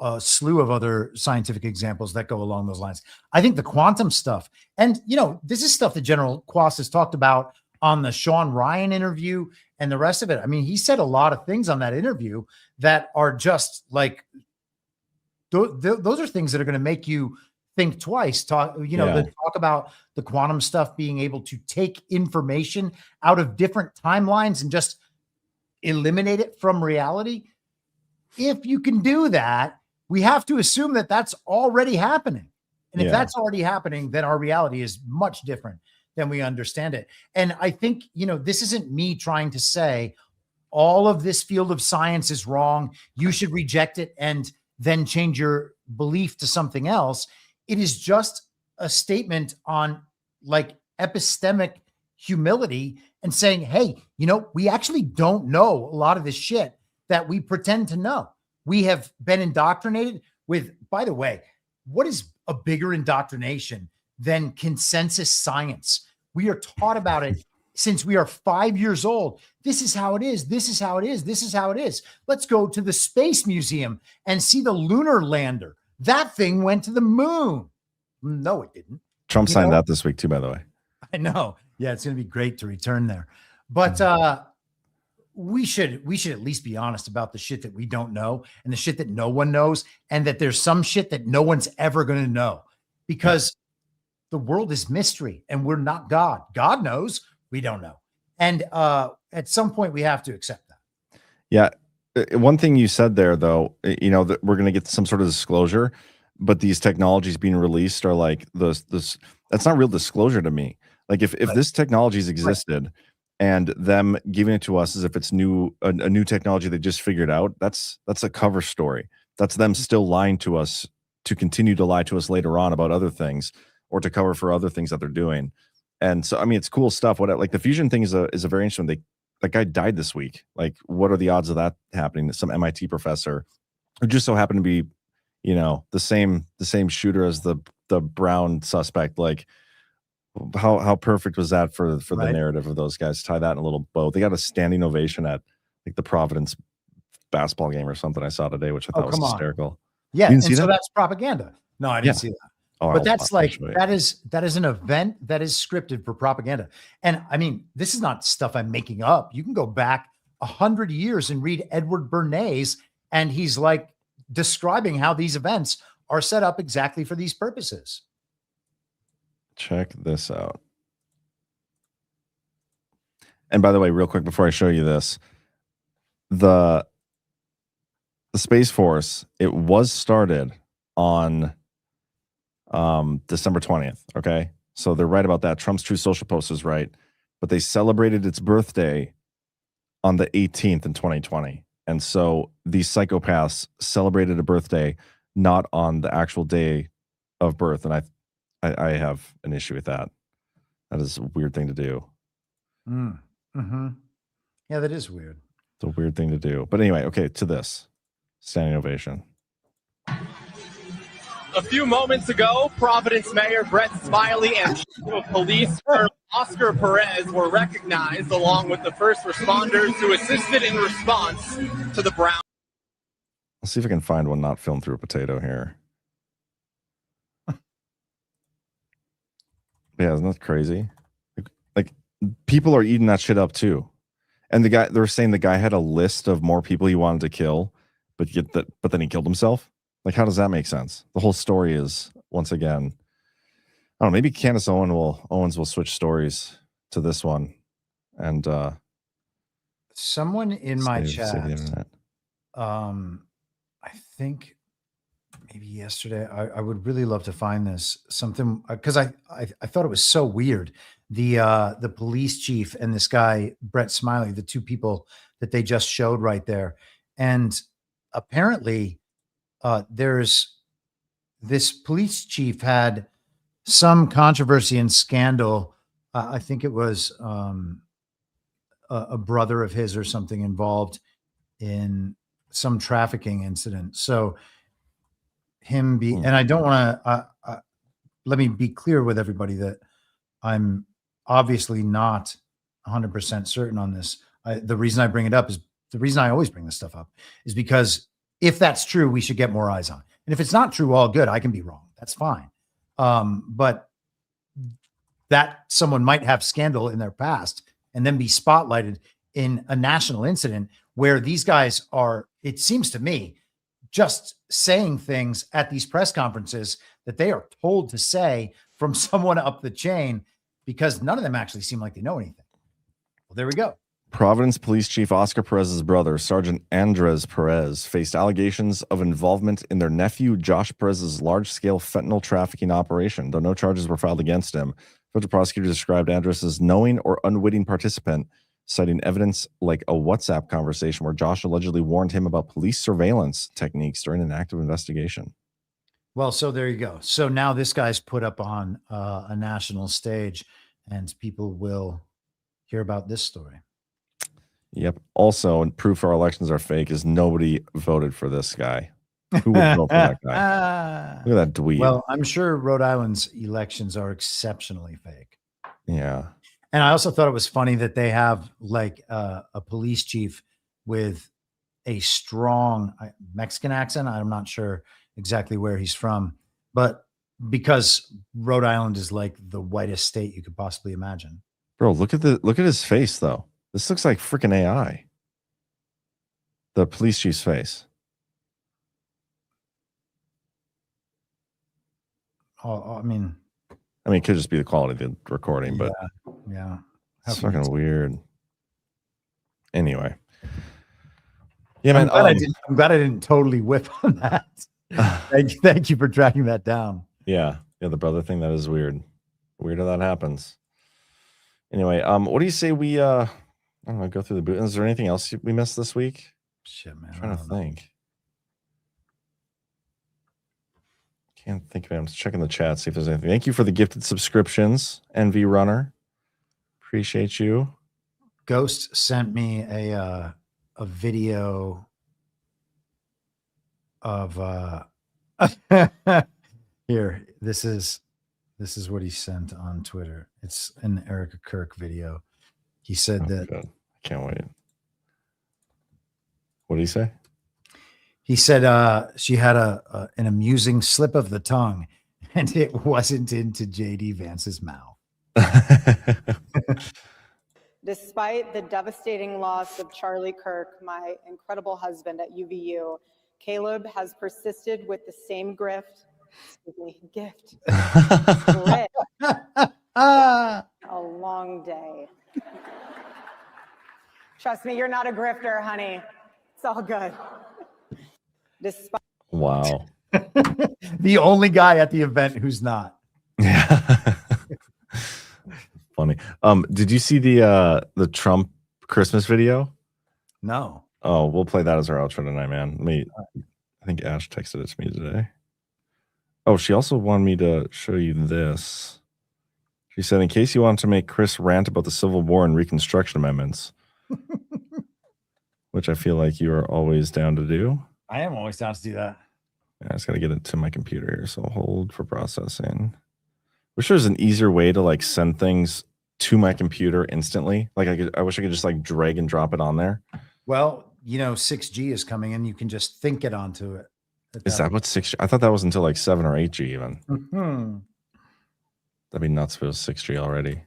a slew of other scientific examples that go along those lines. I think the quantum stuff, and, you know, this is stuff that General Quast has talked about on the Sean Ryan interview and the rest of it. I mean, he said a lot of things on that interview that are just like, those are things that are going to make you think twice. Talk about the quantum stuff being able to take information out of different timelines and just eliminate it from reality. If you can do that, we have to assume that that's already happening. And if that's already happening, then our reality is much different than we understand it. And I think, you know, this isn't me trying to say all of this field of science is wrong, you should reject it and then change your belief to something else. It is just a statement on like epistemic humility and saying, hey, you know, we actually don't know a lot of this shit that we pretend to know. We have been indoctrinated with, by the way, what is a bigger indoctrination than consensus science? We are taught about it since we are 5 years old. This is how it is. This is how it is. This is how it is. Let's go to the Space Museum and see the lunar lander. That thing went to the moon. No, it didn't.
Trump signed that this week too, by the way.
I know. Yeah, it's going to be great to return there. But we should at least be honest about the shit that we don't know and the shit that no one knows, and that there's some shit that no one's ever going to know, because the world is mystery and we're not God. God knows, we don't know. And at some point we have to accept that.
Yeah. One thing you said there, though, you know, that we're going to get some sort of disclosure, but these technologies being released are like this. That's not real disclosure to me. Like if this technology's existed and them giving it to us as if it's a new technology they just figured out, that's a cover story. That's them still lying to us to continue to lie to us later on about other things, or to cover for other things that they're doing. And so, I mean, it's cool stuff. What like the fusion thing is a very interesting. That guy died this week. Like, what are the odds of that happening? Some MIT professor who just so happened to be, you know, the same shooter as the Brown suspect. Like, how perfect was that for the narrative of those guys? Tie that in a little bow. They got a standing ovation at like the Providence basketball game or something I saw today, which I thought was hysterical.
Yeah, and so that's propaganda. No, I didn't see that.
Oh,
but that's like, that is an event that is scripted for propaganda. And I mean, this is not stuff I'm making up. You can go back 100 years and read Edward Bernays, and he's like describing how these events are set up exactly for these purposes.
Check this out. And by the way, real quick before I show you this, the Space Force, it was started on December 20th. Okay. So they're right about that. Trump's Truth Social post is right, but they celebrated its birthday on the 18th in 2020. And so these psychopaths celebrated a birthday not on the actual day of birth. And I have an issue with that. That is a weird thing to do.
Yeah, that is weird.
It's a weird thing to do. But anyway, okay, to this. Standing ovation.
A few moments ago, Providence Mayor Brett Smiley and Chief of Police Oscar Perez were recognized along with the first responders who assisted in response to the Brown.
Let's see if I can find one not filmed through a potato here. Yeah, isn't that crazy? Like people are eating that shit up too. And they're saying the guy had a list of more people he wanted to kill, but then he killed himself. Like, how does that make sense? The whole story is, once again, I don't know, maybe Candace Owens will switch stories to this one. And
someone in my chat,
save the internet.
I think maybe yesterday, I would really love to find this something, because I thought it was so weird. The police chief and this guy, Brett Smiley, the two people that they just showed right there. And apparently there's this police chief had some controversy and scandal. I think it was a brother of his or something involved in some trafficking incident. So and I don't want to, let me be clear with everybody that I'm obviously not 100% certain on this. The reason I bring it up is the reason I always bring this stuff up is because if that's true, we should get more eyes on it. And if it's not true, all good. I can be wrong. That's fine. But that someone might have scandal in their past and then be spotlighted in a national incident where these guys are, it seems to me, just saying things at these press conferences that they are told to say from someone up the chain, because none of them actually seem like they know anything. Well, there we go.
Providence Police Chief Oscar Perez's brother, Sergeant Andres Perez, faced allegations of involvement in their nephew Josh Perez's large-scale fentanyl trafficking operation, though no charges were filed against him. Federal prosecutors described Andres as knowing or unwitting participant, citing evidence like a WhatsApp conversation where Josh allegedly warned him about police surveillance techniques during an active investigation.
Well, so there you go. So now this guy's put up on a national stage and people will hear about this story.
Yep. Also, and proof our elections are fake is nobody voted for this guy. Who would vote for that guy? Look at that dweeb.
Well, I'm sure Rhode Island's elections are exceptionally fake.
Yeah.
And I also thought it was funny that they have like a police chief with a strong Mexican accent. I'm not sure exactly where he's from, but because Rhode Island is like the whitest state you could possibly imagine.
Bro, look at his face though. This looks like freaking AI. The police chief's face.
Oh, I mean,
it could just be the quality of the recording, but
yeah,
it's fucking weird. Anyway, yeah, man.
I'm glad I didn't totally whip on that. Thank you for tracking that down.
Yeah, the brother thing, that is weird. Weird how that happens. Anyway, what do you say we I don't know, go through the boot? Is there anything else we missed this week?
Shit, man.
I'm trying to think. Can't think of it. I'm just checking the chat, see if there's anything. Thank you for the gifted subscriptions, NV Runner. Appreciate you.
Ghost sent me a video of here. This is what he sent on Twitter. It's an Erica Kirk video. He said that.
God. I can't wait. What did he say?
He said she had an amusing slip of the tongue, and it wasn't into JD Vance's mouth.
Despite the devastating loss of Charlie Kirk, my incredible husband at UVU, Caleb has persisted with the same gift. Grit. A long day. Trust me, you're not a grifter, honey. It's all good. Despite
Wow.
The only guy at the event who's not.
Yeah. Funny. Did you see the Trump Christmas video?
No.
Oh, we'll play that as our outro tonight, man. I think Ash texted it to me today. Oh, she also wanted me to show you this. She said, in case you want to make Chris rant about the Civil War and Reconstruction amendments, which I feel like you are always down to do.
I am always down to do that.
Yeah, I just got to get it to my computer here, so hold for processing. Wish there's an easier way to like send things to my computer instantly. Like I wish I could just like drag and drop it on there.
Well, 6G is coming and you can just think it onto it.
Is that what 6G? I thought that was until like 7 or 8G even.
Mhm.
That'd be nuts if it was 6G already.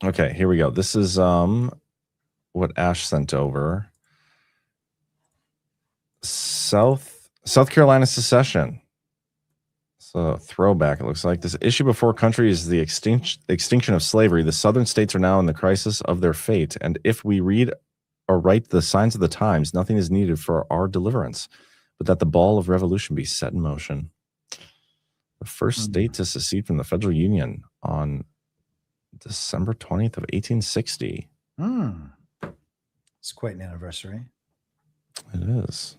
Okay, here we go. This is what Ash sent over. South Carolina secession. So throwback, it looks like. This issue before country is the extinction of slavery. The southern states are now in the crisis of their fate. And if we read or write the signs of the times, nothing is needed for our deliverance, but that the ball of revolution be set in motion. The first state to secede from the federal union on December 20th of 1860.
It's quite an anniversary.
It is.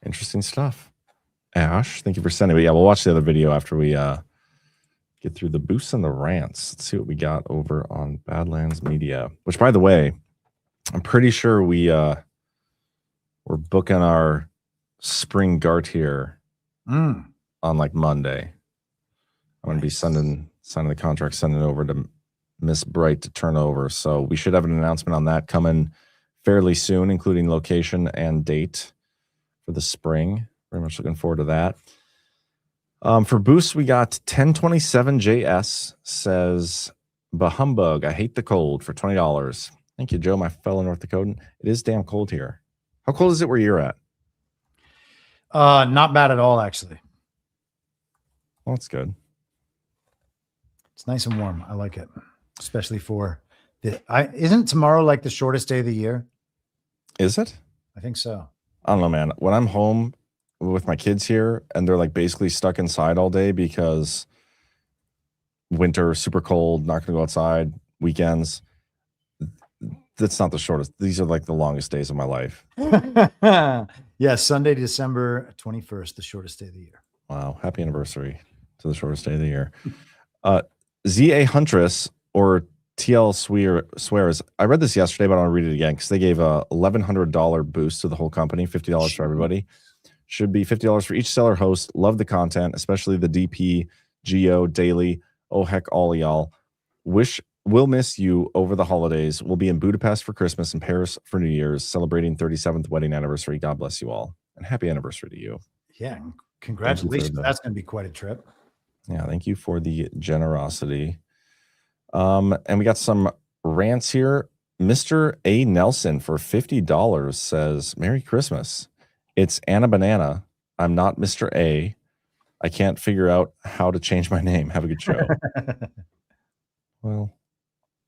Interesting stuff. Ash, thank you for sending it. Yeah, we'll watch the other video after we get through the boosts and the rants. Let's see what we got over on Badlands Media, which, by the way, I'm pretty sure we're booking our spring GART here on like Monday. I'm going to be signing the contract, sending it over to Miss Bright to turn over. So we should have an announcement on that coming fairly soon, including location and date for the spring. Very much looking forward to that. For boosts, we got 1027JS says, "Bahumbug, I hate the cold," for $20. Thank you, Joe, my fellow North Dakotan. It is damn cold here. How cold is it where you're at?
Not bad at all, actually.
Well, that's good.
It's nice and warm. I like it, especially for isn't tomorrow like the shortest day of the year?
Is it?
I think so.
I don't know, man. When I'm home with my kids here and they're like basically stuck inside all day because winter, super cold, not going to go outside, weekends, that's not the shortest. These are like the longest days of my life.
Yeah, Sunday, December 21st, the shortest day of the year.
Wow. Happy anniversary to the shortest day of the year. ZA Huntress or TL swears. I read this yesterday, but I want to read it again because they gave a $1,100 boost to the whole company, $50 for everybody. Should be $50 for each seller host. Love the content, especially the DP, Geo, Daily. Oh, heck, all y'all. We'll miss you over the holidays. We'll be in Budapest for Christmas and Paris for New Year's, celebrating 37th wedding anniversary. God bless you all. And happy anniversary to you.
Yeah, congratulations. That's going to be quite a trip.
Yeah, thank you for the generosity. And we got some rants here. Mr. A. Nelson for $50 says, "Merry Christmas. It's Anna Banana. I'm not Mr. A. I can't figure out how to change my name. Have a good show." Well,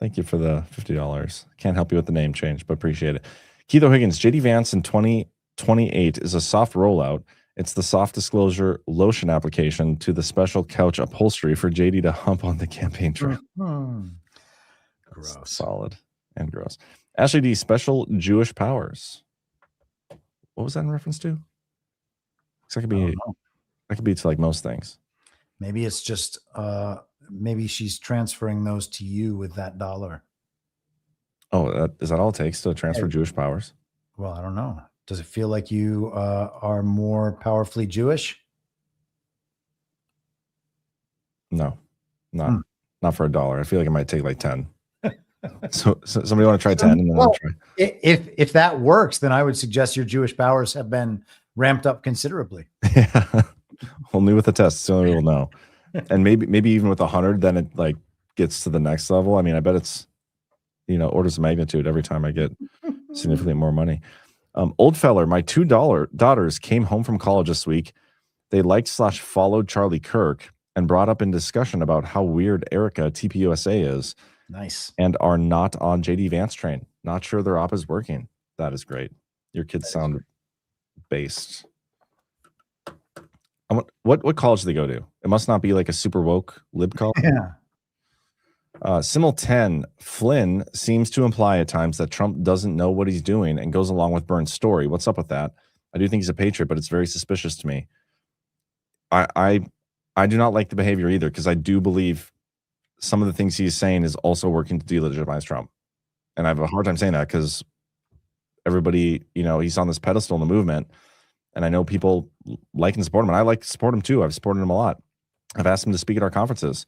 thank you for the $50. Can't help you with the name change, but appreciate it. Keith Higgins, JD Vance in 2028 is a soft rollout. It's the soft disclosure lotion application to the special couch upholstery for JD to hump on the campaign trail.
Gross.
Solid and gross. Ashley D, special Jewish powers. What was that in reference to? That could be to like most things.
Maybe it's just maybe she's transferring those to you with that dollar.
Oh, is that all it takes to transfer Jewish powers?
Well, I don't know. Does it feel like you are more powerfully Jewish?
No, not for $1. I feel like it might take like 10. So somebody want to try 10? And then I'll try.
If that works, then I would suggest your Jewish powers have been ramped up considerably.
Yeah, only with the test. It's the only way we'll know. And maybe even with 100, then it like gets to the next level. I mean, I bet it's orders of magnitude every time I get significantly more money. Old feller, my two daughters came home from college this week. They liked/followed Charlie Kirk and brought up in discussion about how weird Erica TPUSA is.
Nice.
And are not on JD Vance train. Not sure their op is working. That is great. Your kids sound based. What college do they go to? It must not be like a super woke lib college.
Yeah.
Simul 10, Flynn seems to imply at times that Trump doesn't know what he's doing and goes along with Burns' story. What's up with that? I do think he's a patriot, but it's very suspicious to me. I do not like the behavior either, because I do believe some of the things he's saying is also working to delegitimize Trump. And I have a hard time saying that because everybody, he's on this pedestal in the movement. And I know people like and support him. And I like to support him too. I've supported him a lot. I've asked him to speak at our conferences.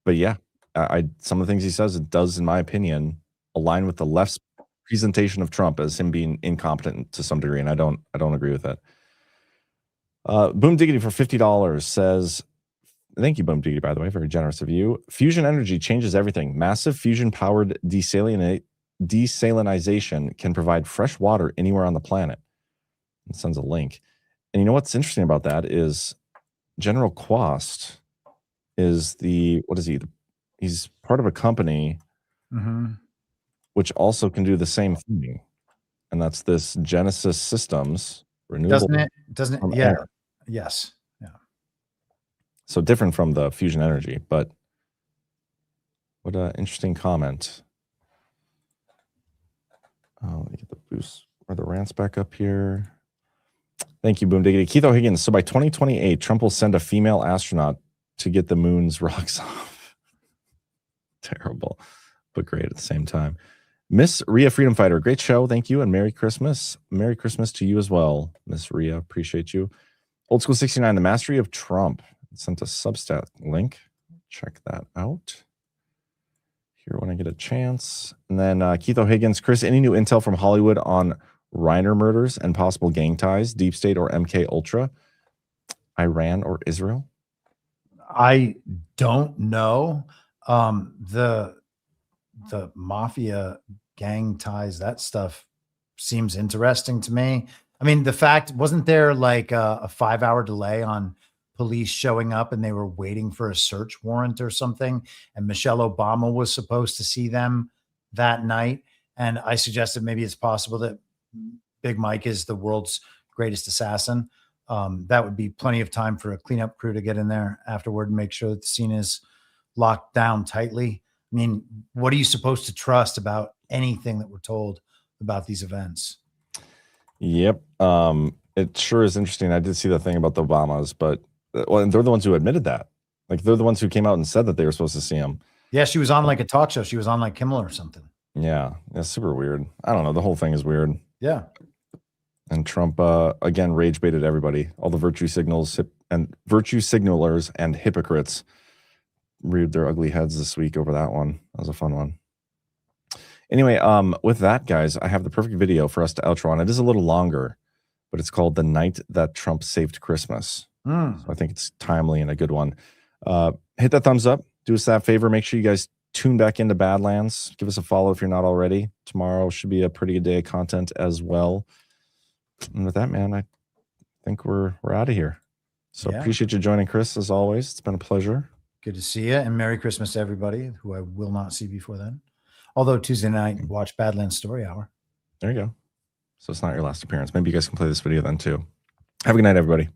But yeah, some of the things he says, it does, in my opinion, align with the left's presentation of Trump as him being incompetent to some degree, and I don't agree with that. Boom Diggity for $50 says, thank you, Boom Diggity, by the way, very generous of you. Fusion energy changes everything. Massive fusion-powered desalinization can provide fresh water anywhere on the planet. It sends a link. And you know what's interesting about that is General Quast is he's part of a company which also can do the same thing. And that's this Genesis Systems renewable.
Doesn't it? Yeah. Yes. Yeah.
So different from the fusion energy, but what an interesting comment. Oh, let me get the boost or the rants back up here. Thank you, Boom Diggity. Keith O'Higgins. So by 2028, Trump will send a female astronaut to get the moon's rocks off. Terrible, but great at the same time. Miss Rhea Freedom Fighter, great show. Thank you. And Merry Christmas. Merry Christmas to you as well, Miss Rhea. Appreciate you. Old School 69, The Mastery of Trump. Sent a Substat link. Check that out here when I get a chance. And then Keith O'Higgins, Chris, any new intel from Hollywood on Reiner murders and possible gang ties, Deep State or MK Ultra, Iran or Israel?
I don't know. The mafia gang ties, that stuff seems interesting to me. I mean, the fact, wasn't there like a 5-hour delay on police showing up and they were waiting for a search warrant or something, and Michelle Obama was supposed to see them that night? And I suggested maybe it's possible that Big Mike is the world's greatest assassin. That would be plenty of time for a cleanup crew to get in there afterward and make sure that the scene is locked down tightly. I mean, what are you supposed to trust about anything that we're told about these events?
Yep. It sure is interesting. I did see the thing about the Obamas, but and they're the ones who admitted that. Like, they're the ones who came out and said that they were supposed to see him.
Yeah, she was on like a talk show. She was on like Kimmel or something.
Yeah, super weird. I don't know. The whole thing is weird.
Yeah.
And Trump again rage baited everybody. All the virtue signalers and hypocrites reared their ugly heads this week over that one. That was a fun one. Anyway, with that, guys, I have the perfect video for us to outro on. It is a little longer, but it's called "The Night That Trump Saved Christmas." So I think it's timely and a good one. Hit that thumbs up. Do us that favor. Make sure you guys tune back into Badlands. Give us a follow if you're not already. Tomorrow should be a pretty good day of content as well. And with that, man, I think we're out of here. So appreciate you joining, Chris, as always. It's been a pleasure.
Good to see you, and Merry Christmas to everybody who I will not see before then. Although Tuesday night, watch Badlands Story Hour.
There you go. So it's not your last appearance. Maybe you guys can play this video then too. Have a good night, everybody.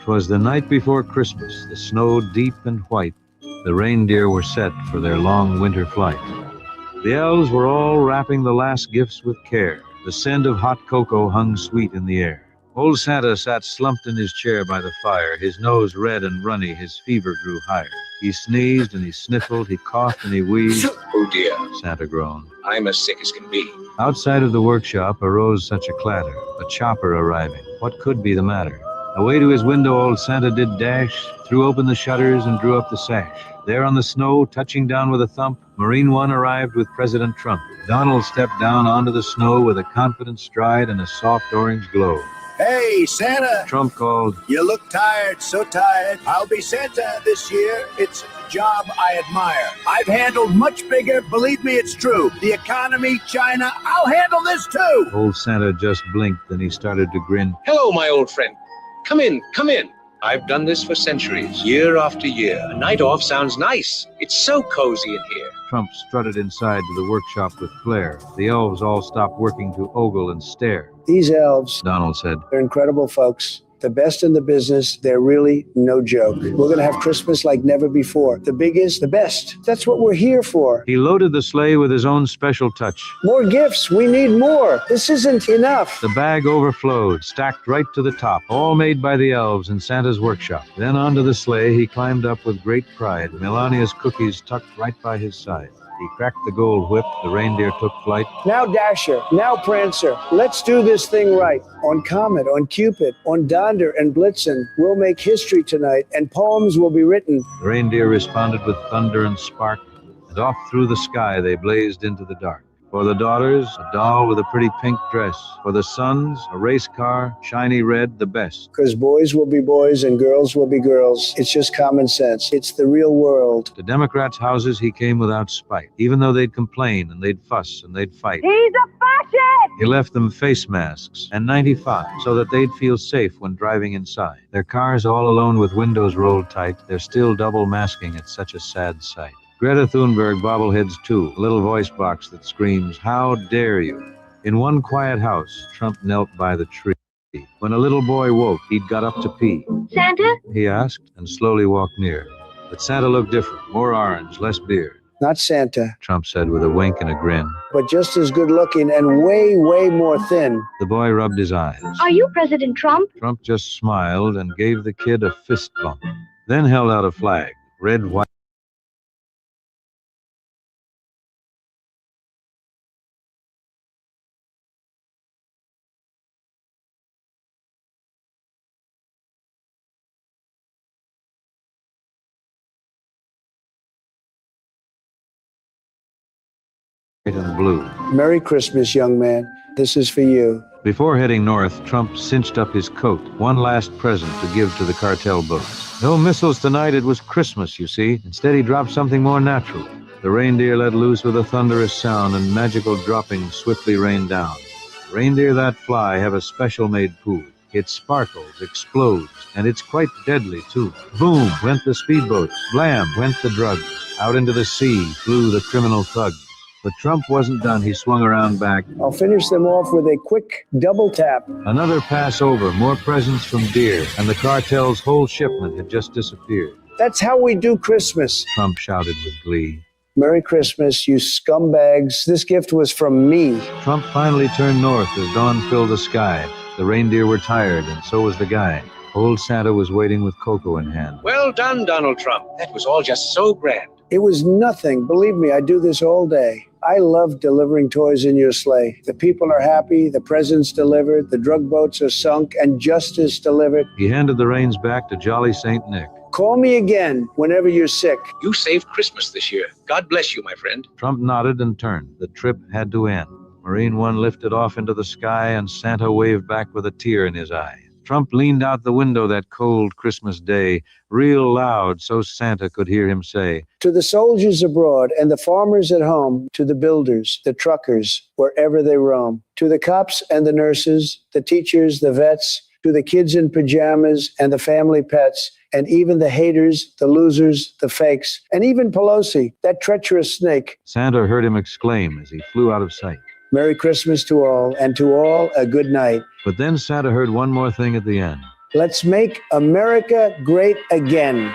"'Twas the night before Christmas, the snow deep and white. The reindeer were set for their long winter flight. The elves were all wrapping the last gifts with care. The scent of hot cocoa hung sweet in the air. Old Santa sat slumped in his chair by the fire, his nose red and runny, his fever grew higher. He sneezed and he sniffled, he coughed and he wheezed.
Oh dear,
Santa groaned.
I'm as sick as can be.
Outside of the workshop arose such a clatter, a chopper arriving. What could be the matter? Away to his window old Santa did dash, threw open the shutters and drew up the sash. There on the snow, touching down with a thump, Marine One arrived with President Trump. Donald stepped down onto the snow with a confident stride and a soft orange glow.
Hey, Santa!
Trump called,
You look tired, so tired. I'll be Santa this year. It's a job I admire. I've handled much bigger, believe me, it's true. The economy, China, I'll handle this too!
Old Santa just blinked, then he started to grin.
Hello, my old friend. Come in, come in. I've done this for centuries, year after year. A night off sounds nice. It's so cozy in here.
Trump strutted inside to the workshop with flair. The elves all stopped working to ogle and stare.
These elves,
Donald said,
they're incredible folks. The best in the business. They're really no joke. We're going to have Christmas like never before. The biggest, the best. That's what we're here for.
He loaded the sleigh with his own special touch.
More gifts. We need more. This isn't enough.
The bag overflowed, stacked right to the top, all made by the elves in Santa's workshop. Then onto the sleigh he climbed up with great pride, Melania's cookies tucked right by his side. He cracked the gold whip, the reindeer took flight.
Now Dasher, now Prancer, let's do this thing right. On Comet, on Cupid, on Donder and Blitzen, we'll make history tonight, and poems will be written.
The reindeer responded with thunder and spark, and off through the sky they blazed into the dark. For the daughters, a doll with a pretty pink dress. For the sons, a race car, shiny red, the best.
Because boys will be boys and girls will be girls. It's just common sense. It's the real world.
To Democrats' houses he came without spite, even though they'd complain and they'd fuss and they'd fight.
He's a fascist!
He left them face masks and 95 so that they'd feel safe when driving inside. Their cars all alone with windows rolled tight. They're still double masking at such a sad sight. Greta Thunberg bobbleheads too, a little voice box that screams, "How dare you?" In one quiet house, Trump knelt by the tree. When a little boy woke, he'd got up to pee.
Santa?
He asked and slowly walked near. But Santa looked different, more orange, less beard.
Not Santa,
Trump said with a wink and a grin.
but just as good looking and way, way more thin.
The boy rubbed his eyes.
Are you President Trump?
Trump just smiled and gave the kid a fist bump, then held out a flag, red, white. And blue.
Merry Christmas, young man. This is for you.
Before heading north, Trump cinched up his coat, one last present to give to the cartel boats. No missiles tonight, it was Christmas, you see. Instead, he dropped something more natural. The reindeer let loose with a thunderous sound, and magical droppings swiftly rained down. Reindeer that fly have a special-made pool. It sparkles, explodes, and it's quite deadly, too. Boom went the speedboats. Blam went the drugs. Out into the sea flew the criminal thugs. But Trump wasn't done. He swung around back.
I'll finish them off with a quick double tap.
Another pass over, more presents from Deere, and the cartel's whole shipment had just disappeared.
That's how we do Christmas.
Trump shouted with glee.
Merry Christmas, you scumbags. This gift was from me.
Trump finally turned north as dawn filled the sky. The reindeer were tired, and so was the guy. Old Santa was waiting with cocoa in hand.
Well done, Donald Trump. That was all just so grand.
It was nothing. Believe me, I do this all day. I love delivering toys in your sleigh. The people are happy, the presents delivered, the drug boats are sunk, and justice delivered.
He handed the reins back to Jolly St. Nick.
Call me again whenever you're sick.
You saved Christmas this year. God bless you, my friend.
Trump nodded and turned. The trip had to end. Marine One lifted off into the sky, and Santa waved back with a tear in his eye. Trump leaned out the window that cold Christmas day, real loud so Santa could hear him say,
To the soldiers abroad and the farmers at home, to the builders, the truckers, wherever they roam, to the cops and the nurses, the teachers, the vets, to the kids in pajamas and the family pets, and even the haters, the losers, the fakes, and even Pelosi, that treacherous snake.
Santa heard him exclaim as he flew out of sight.
Merry Christmas to all, and to all a good night.
But then Santa heard one more thing at the end.
Let's make America great again.